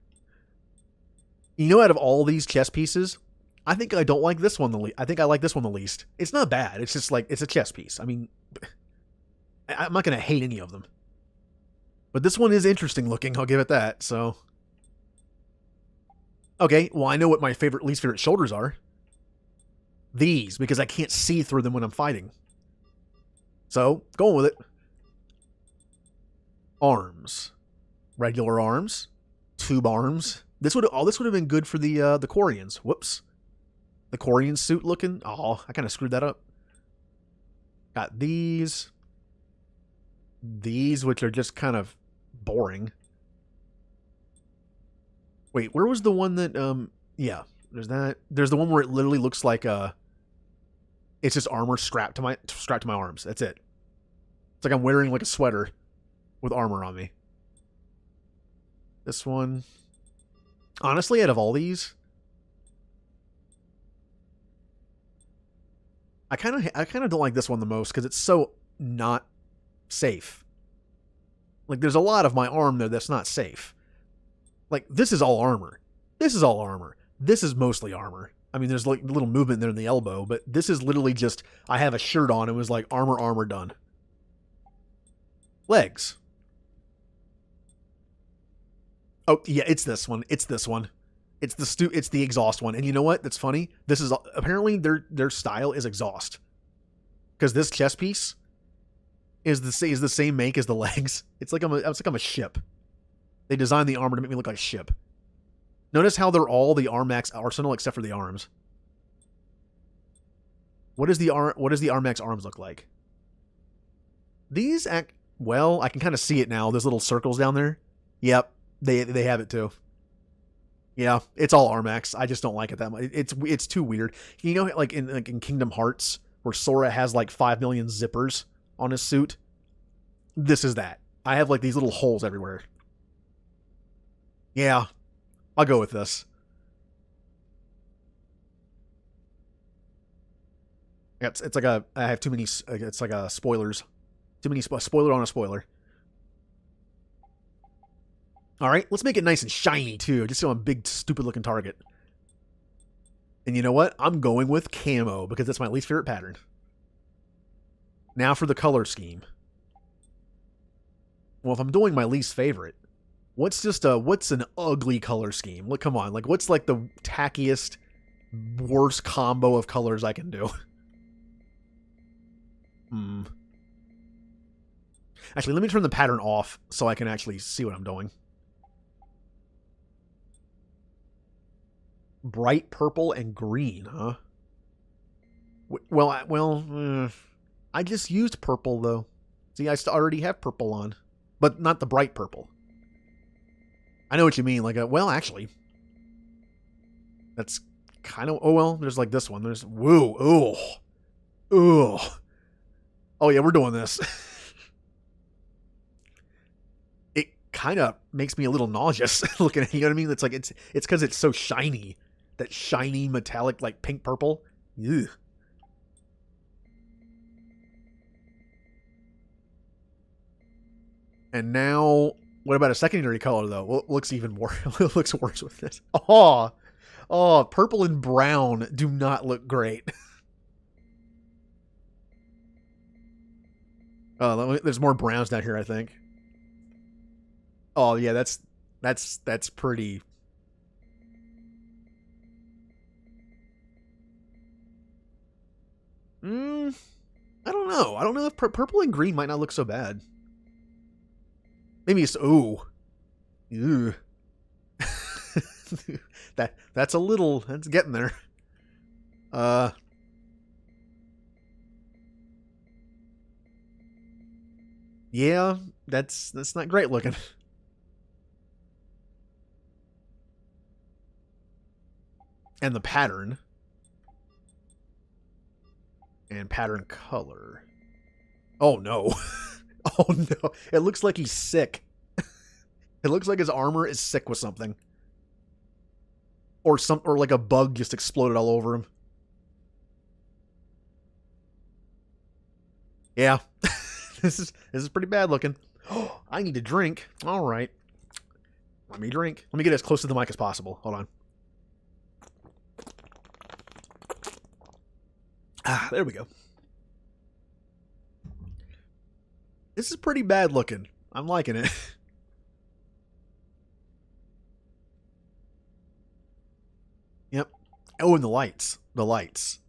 Out of all these chess pieces, I think I don't like this one the least. I think I like this one the least. It's not bad. It's just it's a chess piece. I mean, I'm not going to hate any of them. But this one is interesting looking, I'll give it that, so. Okay, well, I know what my least favorite shoulders are. These, because I can't see through them when I'm fighting. So, going with it. Arms. Regular arms. Tube arms. This would have been good for the Quarians. Whoops. The Quarian suit looking. Oh, I kind of screwed that up. Got these. These, which are just kind of boring. Wait, where was the one that, yeah, there's that. There's the one where it literally looks like, it's just armor strapped to my arms. That's it. It's like I'm wearing like a sweater with armor on me. This one. Honestly, out of all these, I kind of don't like this one the most because it's so not safe. Like, there's a lot of my arm there that's not safe. Like, this is all armor. This is all armor. This is mostly armor. I mean, there's like a little movement there in the elbow, but this is literally just, I have a shirt on. It was like armor done. Legs. Oh, yeah, it's this one. It's this one. It's the exhaust one. And you know what? That's funny. This is apparently their style is exhaust. Because this chest piece is the same make as the legs. It's like I'm a ship. They designed the armor to make me look like a ship. Notice how they're all the Armax arsenal except for the arms. What does the Armax arms look like? These act well. I can kind of see it now. Those little circles down there. Yep, they have it too. Yeah, it's all Armax. I just don't like it that much. It's too weird. You know, like in Kingdom Hearts, where Sora has like 5 million zippers on his suit. This is that. I have like these little holes everywhere. Yeah, I'll go with this. It's like I have too many. It's like a spoilers. Too many spoiler on a spoiler. All right, let's make it nice and shiny too. Just so I'm a big stupid looking target. And you know what? I'm going with camo because that's my least favorite pattern. Now for the color scheme. Well, if I'm doing my least favorite, what's an ugly color scheme? Look, come on, like what's like the tackiest, worst combo of colors I can do? Actually, let me turn the pattern off so I can actually see what I'm doing. Bright purple and green, huh? I just used purple though. See, I already have purple on, but not the bright purple. I know what you mean. Like, actually, that's kind of. Oh well, there's like this one. There's woo, ooh. Oh yeah, we're doing this. It kind of makes me a little nauseous looking at it. You know what I mean? It's like it's because it's so shiny. That shiny metallic like pink purple. Ugh. And now, what about a secondary color though? Well, it looks even more. It looks worse with this. Oh, purple and brown do not look great. Oh, there's more browns down here, I think. Oh yeah, that's pretty. I don't know. I don't know if purple and green might not look so bad. Maybe it's ooh. That's a little. That's getting there. Yeah, that's not great looking. And the pattern. And pattern color. Oh no. Oh no. It looks like he's sick. It looks like his armor is sick with something. Or like a bug just exploded all over him. Yeah. This is pretty bad looking. Oh, I need to drink. All right. Let me drink. Let me get as close to the mic as possible. Hold on. There we go. This is pretty bad looking. I'm liking it. Yep. Oh, and the lights. The lights.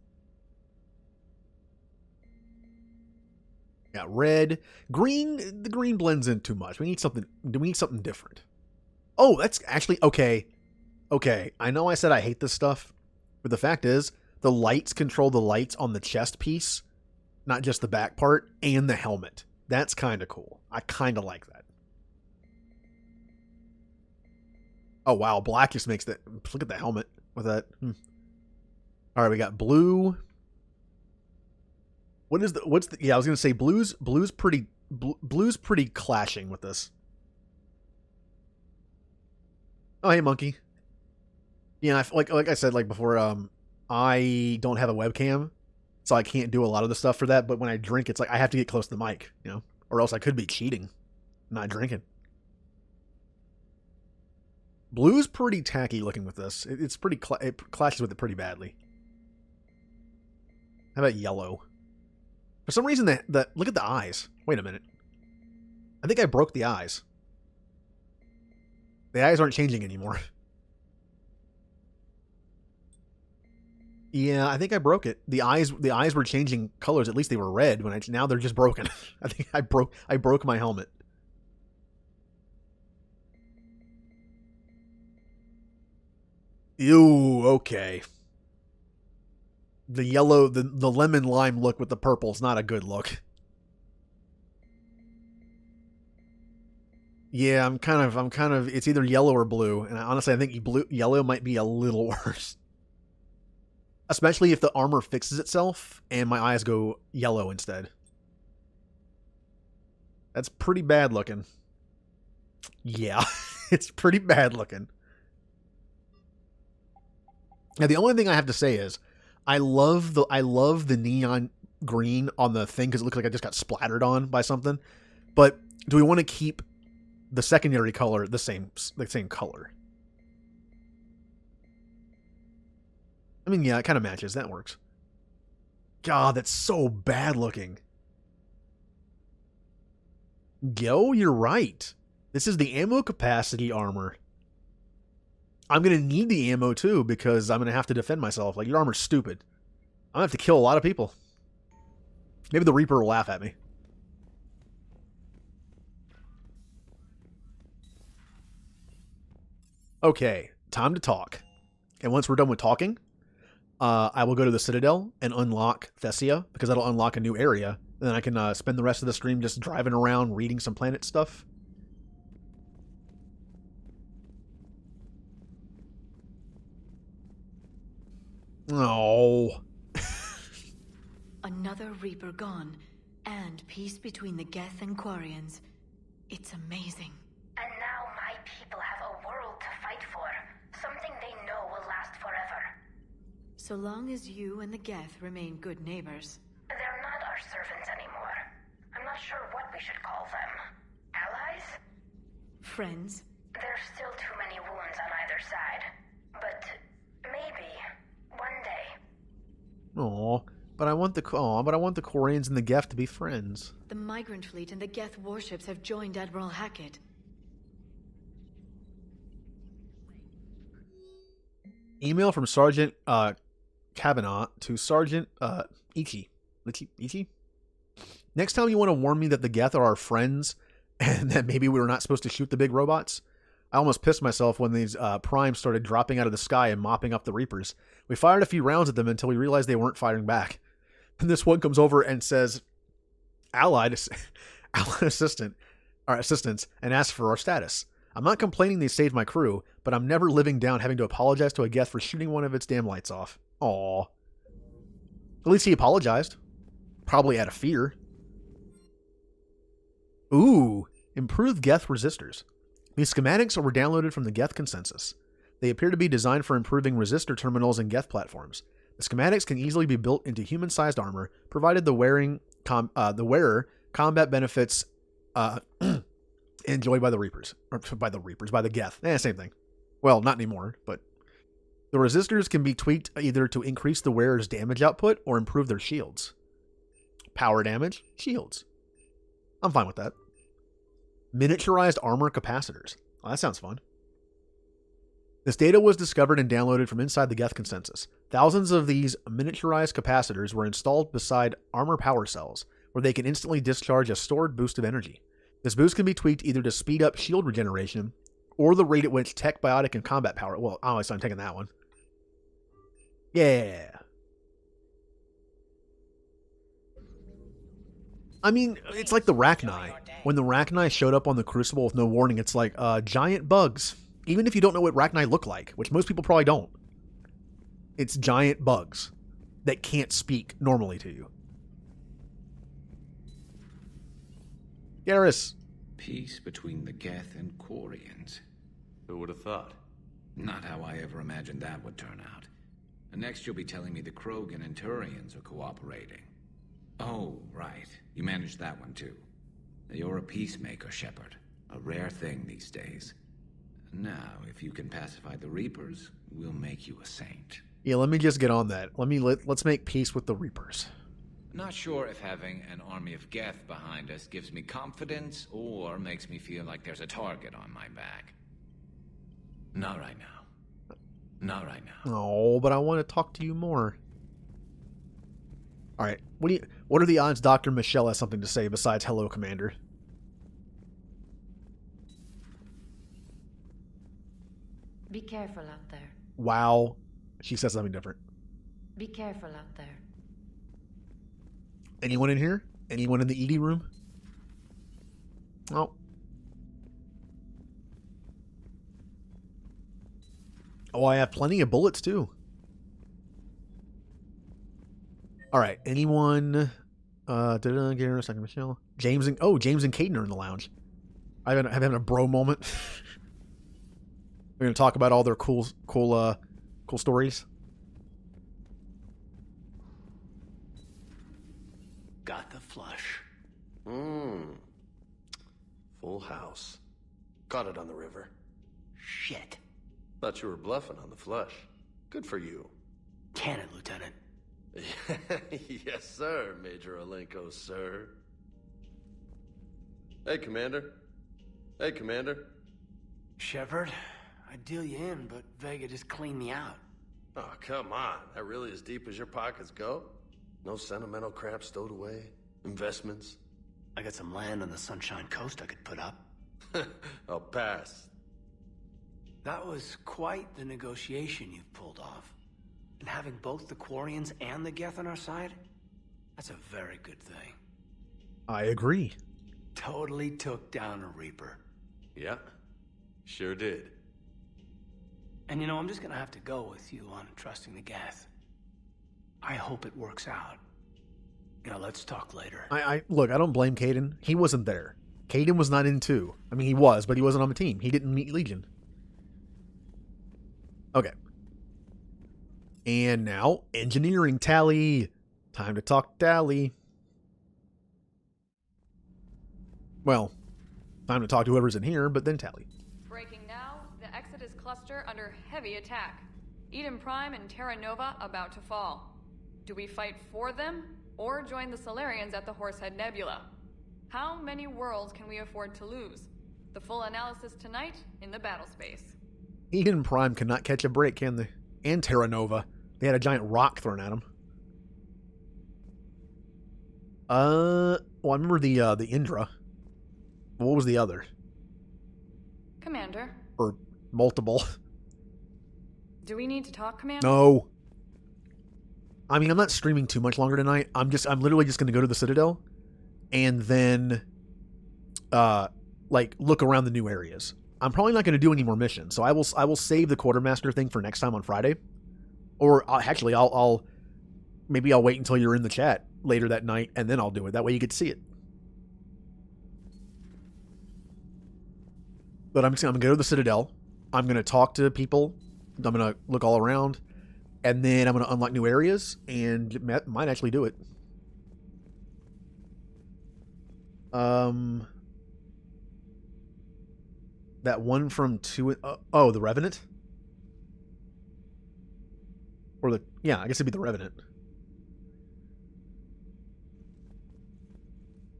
Yeah, red. Green. The green blends in too much. We need something different. Oh, that's actually okay. Okay. I know I said I hate this stuff, but the fact is, the lights control the lights on the chest piece, not just the back part, and the helmet. That's kind of cool. I kind of like that. Oh, wow. Black just makes that. Look at the helmet with that. All right, we got blue. What's the, yeah, I was going to say blue's pretty clashing with this. Oh, hey, monkey. Yeah, like I said, like before, I don't have a webcam, so I can't do a lot of the stuff for that. But when I drink, it's like I have to get close to the mic, you know, or else I could be cheating, not drinking. Blue's pretty tacky looking with this. It's pretty. It clashes with it pretty badly. How about yellow? For some reason, that look at the eyes. Wait a minute. I think I broke the eyes. The eyes aren't changing anymore. Yeah, I think I broke it. The eyes were changing colors. At least they were red. Now they're just broken. I think I broke my helmet. Ew. Okay. The yellow, the lemon lime look with the purple is not a good look. Yeah, I'm kind of. It's either yellow or blue, and honestly, I think yellow might be a little worse. Especially if the armor fixes itself and my eyes go yellow instead. That's pretty bad looking. Yeah, it's pretty bad looking. Now, the only thing I have to say is, I love the neon green on the thing because it looks like I just got splattered on by something. But do we want to keep the secondary color the same color? I mean, yeah, it kind of matches. That works. God, that's so bad looking. Yo, you're right. This is the ammo capacity armor. I'm going to need the ammo too because I'm going to have to defend myself. Like, your armor's stupid. I'm going to have to kill a lot of people. Maybe the Reaper will laugh at me. Okay, time to talk. And once we're done with talking, I will go to the Citadel and unlock Thessia, because that'll unlock a new area. And then I can spend the rest of the stream just driving around, reading some planet stuff. Oh. Another Reaper gone, and peace between the Geth and Quarians. It's amazing. And now my people have a world to fight for. Something they know will last forever. So long as you and the Geth remain good neighbors. They're not our servants anymore. I'm not sure what we should call them. Allies? Friends? There's still too many wounds on either side. But maybe one day. Aw, but I want the Quarians and the Geth to be friends. The Migrant Fleet and the Geth warships have joined Admiral Hackett. Email from Sergeant Cabanat to Sergeant Ichi. Next time you want to warn me that the Geth are our friends and that maybe we were not supposed to shoot the big robots? I almost pissed myself when these primes started dropping out of the sky and mopping up the Reapers. We fired a few rounds at them until we realized they weren't firing back. And this one comes over and says, Allied assistance, and asks for our status. I'm not complaining they saved my crew, but I'm never living down having to apologize to a Geth for shooting one of its damn lights off. Aw. At least he apologized. Probably out of fear. Ooh, improved Geth resistors. These schematics were downloaded from the Geth consensus. They appear to be designed for improving resistor terminals and Geth platforms. The schematics can easily be built into human-sized armor, provided the wearer combat benefits enjoyed by the Reapers. Or by the Geth. Same thing. Well, not anymore, but the resistors can be tweaked either to increase the wearer's damage output or improve their shields. Power damage, shields. I'm fine with that. Miniaturized armor capacitors. Oh, that sounds fun. This data was discovered and downloaded from inside the Geth consensus. Thousands of these miniaturized capacitors were installed beside armor power cells, where they can instantly discharge a stored boost of energy. This boost can be tweaked either to speed up shield regeneration, or the rate at which tech, biotic, and combat power... Well, obviously I'm taking that one. Yeah. I mean, it's like the Rachni. When the Rachni showed up on the Crucible with no warning, it's like, giant bugs. Even if you don't know what Rachni look like, which most people probably don't. It's giant bugs that can't speak normally to you. Garrus. Peace between the Geth and Quarians. Who would have thought? Not how I ever imagined that would turn out. And next you'll be telling me the Krogan and Turians are cooperating. Oh, right. You managed that one too. You're a peacemaker, Shepard. A rare thing these days. Now, if you can pacify the Reapers, we'll make you a saint. Yeah, let me just get on that. Let's make peace with the Reapers. Not sure if having an army of Geth behind us gives me confidence or makes me feel like there's a target on my back. Not right now. Not right now. Oh, but I want to talk to you more. All right. What are the odds Dr. Michelle has something to say besides hello, Commander? Be careful out there. Wow. She says something different. Be careful out there. Anyone in here? Anyone in the ED room? Oh. Oh, I have plenty of bullets too. All right. Anyone? Garrett, second Michelle. James and Caden are in the lounge. I'm having a bro moment. We're gonna talk about all their cool stories. Got the flush. Full house. Got it on the river. Shit. Thought you were bluffing on the flush. Good for you. Can it, Lieutenant? Yes, sir, Major Olenko, sir. Hey, Commander. Hey, Commander. Shepard, I'd deal you in, but Vega just cleaned me out. Oh, come on. That really as deep as your pockets go? No sentimental crap stowed away? Investments? I got some land on the Sunshine Coast I could put up. I'll pass. That was quite the negotiation you've pulled off. And having both the Quarians and the Geth on our side, that's a very good thing. I agree. Totally took down a Reaper. Yeah, sure did. And I'm just gonna have to go with you on trusting the Geth. I hope it works out. Let's talk later. Look, I don't blame Caden. He wasn't there. Caden was not in 2. I mean, he was, but he wasn't on the team. He didn't meet Legion. Okay. And now, engineering tally. Time to talk tally. Well, time to talk to whoever's in here, but then tally. Breaking now, the Exodus cluster under heavy attack. Eden Prime and Terra Nova about to fall. Do we fight for them, or join the Solarians at the Horsehead Nebula? How many worlds can we afford to lose? The full analysis tonight in the battle space. Eden Prime cannot catch a break, can they? And Terra Nova. They had a giant rock thrown at them. Well, I remember the Indra. What was the other? Commander. Or multiple. Do we need to talk, Commander? No. I mean, I'm not streaming too much longer tonight. I'm literally just going to go to the Citadel and then, look around the new areas. I'm probably not going to do any more missions, so I will save the Quartermaster thing for next time on Friday. Or I'll wait until you're in the chat later that night, and then I'll do it. That way you get to see it. But I'm going to go to the Citadel. I'm going to talk to people. I'm going to look all around. And then I'm going to unlock new areas, and might actually do it. That one from 2... the Revenant? Or I guess it'd be the Revenant.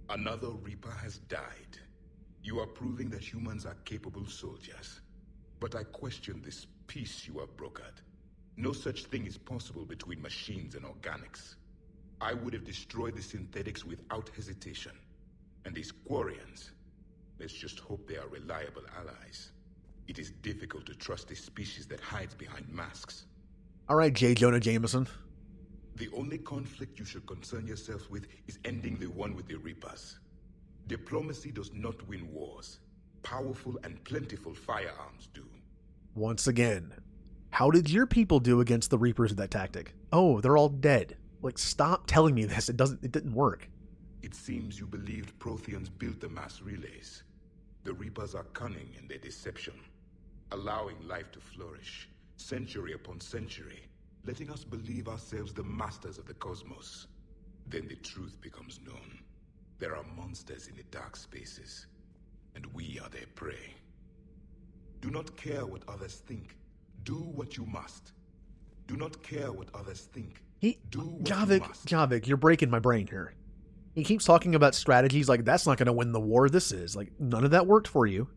Another Reaper has died. You are proving that humans are capable soldiers. But I question this peace you have brokered. No such thing is possible between machines and organics. I would have destroyed the synthetics without hesitation. And these Quarians, let's just hope they are reliable allies. It is difficult to trust a species that hides behind masks. All right, J. Jonah Jameson. The only conflict you should concern yourself with is ending the one with the Reapers. Diplomacy does not win wars. Powerful and plentiful firearms do. Once again, how did your people do against the Reapers with that tactic? Oh, they're all dead. Stop telling me this. It didn't work. It seems you believed Protheans built the mass relays. The Reapers are cunning in their deception, allowing life to flourish, century upon century, letting us believe ourselves the masters of the cosmos. Then the truth becomes known. There are monsters in the dark spaces, and we are their prey. Do not care what others think. Do what you must. Do not care what others think. Javik, you're breaking my brain here. He keeps talking about strategies that's not going to win the war this is. None of that worked for you.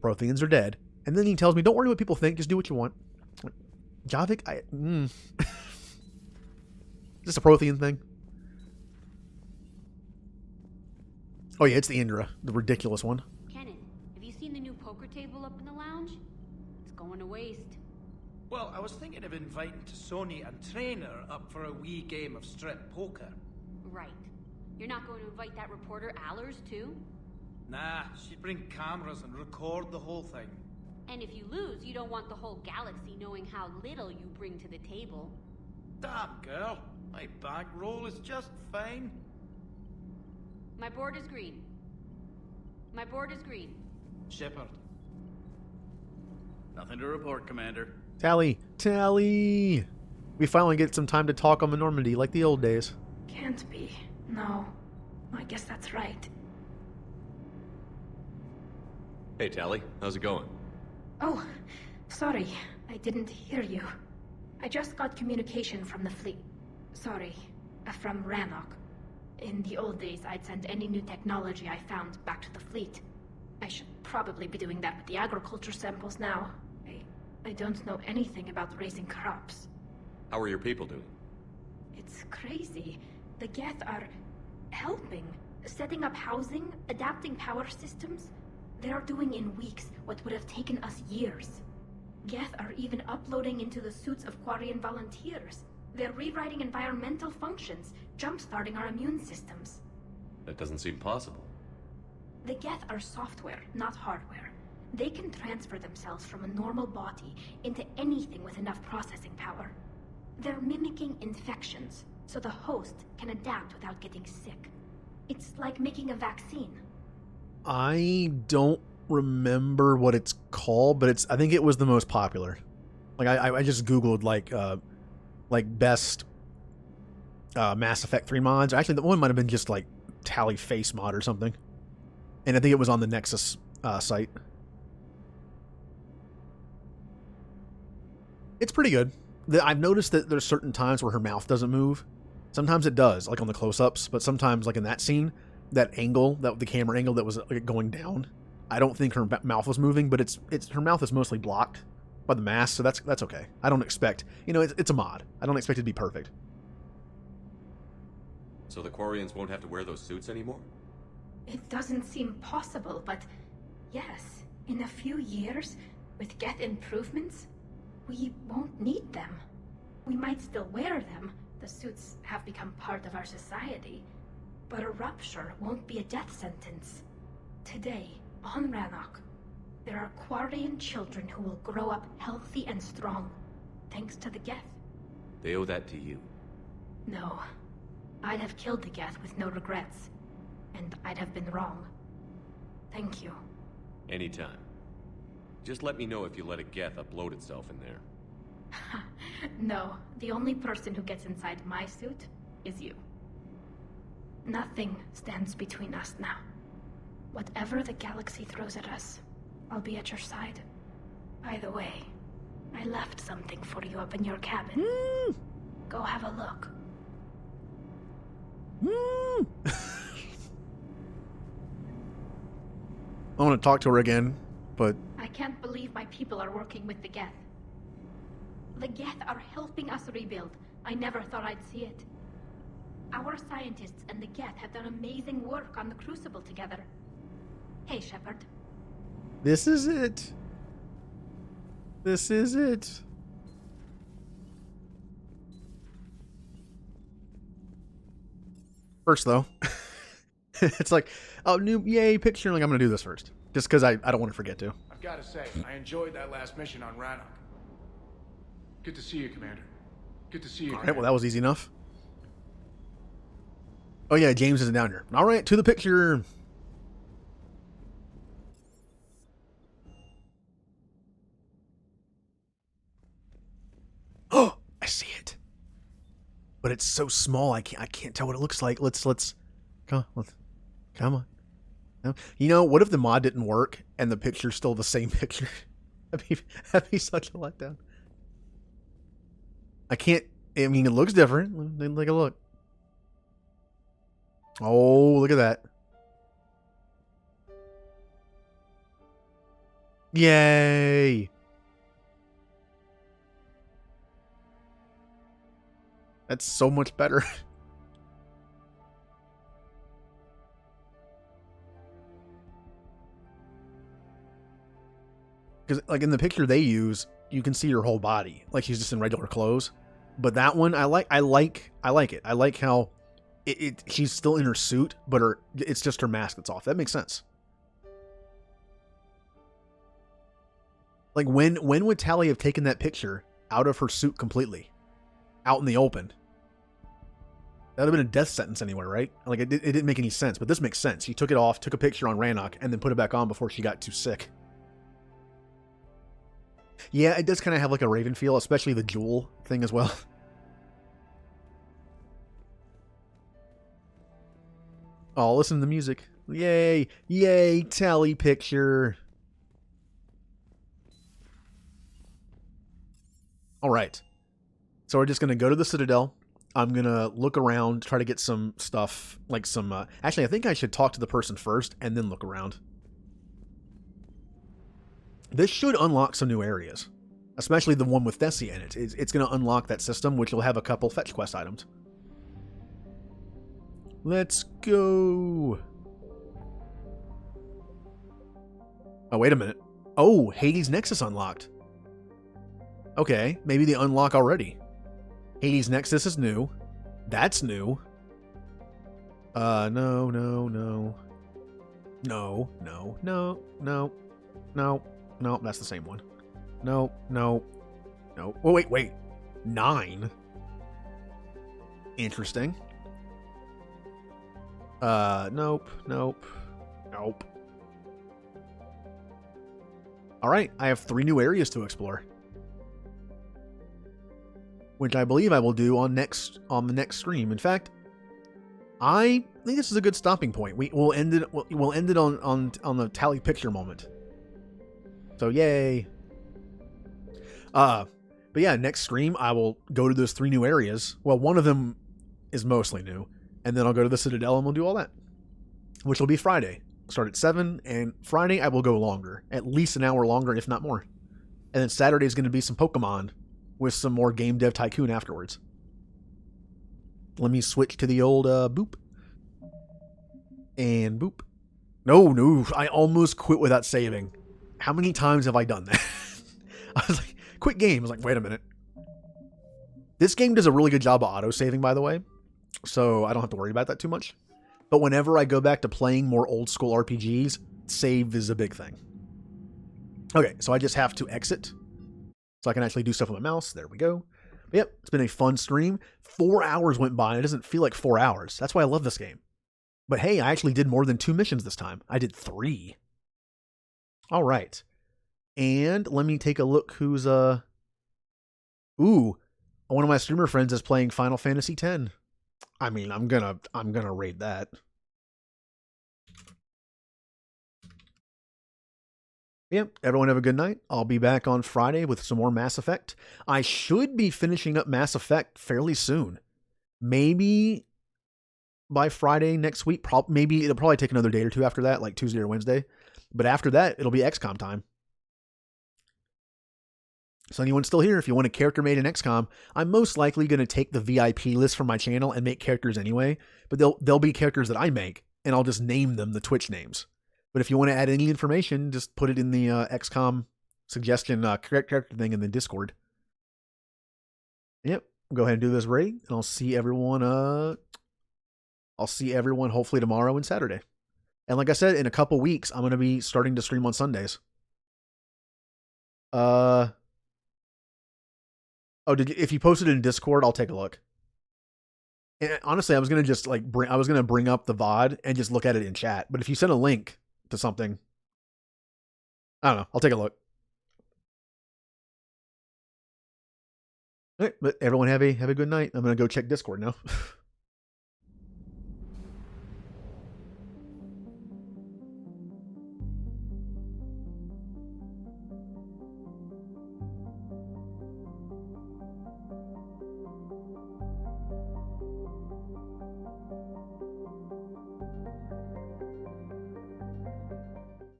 Protheans are dead. And then he tells me, don't worry what people think, just do what you want. Javik, Just a Prothean thing? Oh yeah, it's the Indra, the ridiculous one. Kenan, have you seen the new poker table up in the lounge? It's going to waste. Well, I was thinking of inviting Sony and Trainer up for a wee game of strip poker. Right. You're not going to invite that reporter Allers, too? Nah, she'd bring cameras and record the whole thing. And if you lose, you don't want the whole galaxy knowing how little you bring to the table. Damn, girl. My bankroll is just fine. My board is green. My board is green. Shepard. Nothing to report, Commander. Tally! We finally get some time to talk on the Normandy like the old days. Can't be. No. I guess that's right. Hey, Tally. How's it going? Oh, sorry. I didn't hear you. I just got communication from the fleet. Sorry. From Rannoch. In the old days, I'd send any new technology I found back to the fleet. I should probably be doing that with the agriculture samples now. I don't know anything about raising crops. How are your people doing? It's crazy. The Geth are helping. Setting up housing, adapting power systems. They are doing in weeks what would have taken us years. Geth are even uploading into the suits of Quarian volunteers. They're rewriting environmental functions, jump-starting our immune systems. That doesn't seem possible. The Geth are software, not hardware. They can transfer themselves from a normal body into anything with enough processing power. They're mimicking infections, so the host can adapt without getting sick. It's like making a vaccine. I don't remember what it's called, but I think it was the most popular. Like I just googled like best Mass Effect 3 mods. Actually, the one might have been just like Tally Face mod or something. And I think it was on the Nexus site. It's pretty good. I've noticed that there's certain times where her mouth doesn't move. Sometimes it does, like on the close-ups, but sometimes, like in that scene, that angle, the camera angle that was like going down, I don't think her mouth was moving, but it's her mouth is mostly blocked by the mask, so that's okay. I don't expect, it's a mod. I don't expect it to be perfect. So the Quarians won't have to wear those suits anymore? It doesn't seem possible, but yes, in a few years, with Geth improvements, we won't need them. We might still wear them. The suits have become part of our society. But a rupture won't be a death sentence. Today, on Rannoch, there are Quarian children who will grow up healthy and strong, thanks to the Geth. They owe that to you. No. I'd have killed the Geth with no regrets. And I'd have been wrong. Thank you. Anytime. Just let me know if you let a Geth upload itself in there. No, the only person who gets inside my suit is you. Nothing stands between us now. Whatever the galaxy throws at us, I'll be at your side. By the way, I left something for you up in your cabin. Go have a look. I want to talk to her again, but I can't believe my people are working with the Geth. The Geth are helping us rebuild. I never thought I'd see it. Our scientists and the Geth have done amazing work on the Crucible together. Hey, Shepard. this is it. This is it. First, though, it's like, oh, new, yay, picture. Like, I'm going to do this first. Just because I don't want to forget to. I've got to say, I enjoyed that last mission on Rannoch. Good to see you, Commander. Good to see you, All right, well, that was easy enough. Oh, yeah, James isn't down here. All right, to the picture. Oh, I see it. But it's so small, I can't tell what it looks like. Let's come on. No. What if the mod didn't work and the picture's still the same picture? That'd be such a letdown. It looks different. Take a look. Oh, look at that. Yay. That's so much better. Because like in the picture they use, you can see her whole body. Like she's just in regular clothes. But that one, I like it. I like how she's still in her suit, but it's just her mask that's off. That makes sense. Like when would Tally have taken that picture out of her suit completely? Out in the open? That would have been a death sentence anywhere, right? Like it didn't make any sense, but this makes sense. She took it off, took a picture on Rannoch, and then put it back on before she got too sick. Yeah, it does kind of have like a Raven feel, especially the jewel thing as well. Oh, listen to the music. Yay! Yay! Tally picture! Alright. So we're just going to go to the Citadel. I'm going to look around, try to get some stuff, like some... actually, I think I should talk to the person first and then look around. This should unlock some new areas, especially the one with Thessia in it. It's going to unlock that system, which will have a couple fetch quest items. Let's go. Oh, wait a minute. Oh, Hades Nexus unlocked. Okay, maybe they unlock already. Hades Nexus is new. That's new. No. No, that's the same one. No. Oh, wait. 9. Interesting. Nope. Alright, I have 3 new areas to explore. Which I believe I will do on the next stream. In fact, I think this is a good stopping point. We'll end it on the Tally picture moment. So yay. But yeah, next stream I will go to those 3 new areas. Well, one of them is mostly new, and then I'll go to the Citadel and we'll do all that. Which will be Friday. Start at 7, and Friday I will go longer. At least an hour longer, if not more. And then Saturday is going to be some Pokemon with some more Game Dev Tycoon afterwards. Let me switch to the old boop. And boop. No, I almost quit without saving. How many times have I done that? I was like, quit game. I was like, wait a minute. This game does a really good job of auto-saving, by the way. So I don't have to worry about that too much. But whenever I go back to playing more old school RPGs, save is a big thing. Okay, so I just have to exit. So I can actually do stuff with my mouse. There we go. But yep, it's been a fun stream. 4 hours went by and it doesn't feel like 4 hours. That's why I love this game. But hey, I actually did more than 2 missions this time. I did 3. All right. And let me take a look who's Ooh, one of my streamer friends is playing Final Fantasy X. I mean, I'm gonna raid that. Yep, everyone have a good night. I'll be back on Friday with some more Mass Effect. I should be finishing up Mass Effect fairly soon. Maybe by Friday next week. Maybe it'll probably take another day or 2 after that, like Tuesday or Wednesday. But after that, it'll be XCOM time. So anyone still here, if you want a character made in XCOM, I'm most likely going to take the VIP list from my channel and make characters anyway. But they'll be characters that I make, and I'll just name them the Twitch names. But if you want to add any information, just put it in the XCOM suggestion character thing in the Discord. Yep, go ahead and do this raid, and I'll see everyone. I'll see everyone hopefully tomorrow and Saturday. And like I said, in a couple weeks, I'm going to be starting to stream on Sundays. If you posted it in Discord, I'll take a look. And honestly, I was going to just bring up the VOD and just look at it in chat. But if you send a link to something, I don't know. I'll take a look. All right, but everyone have a good night. I'm going to go check Discord now.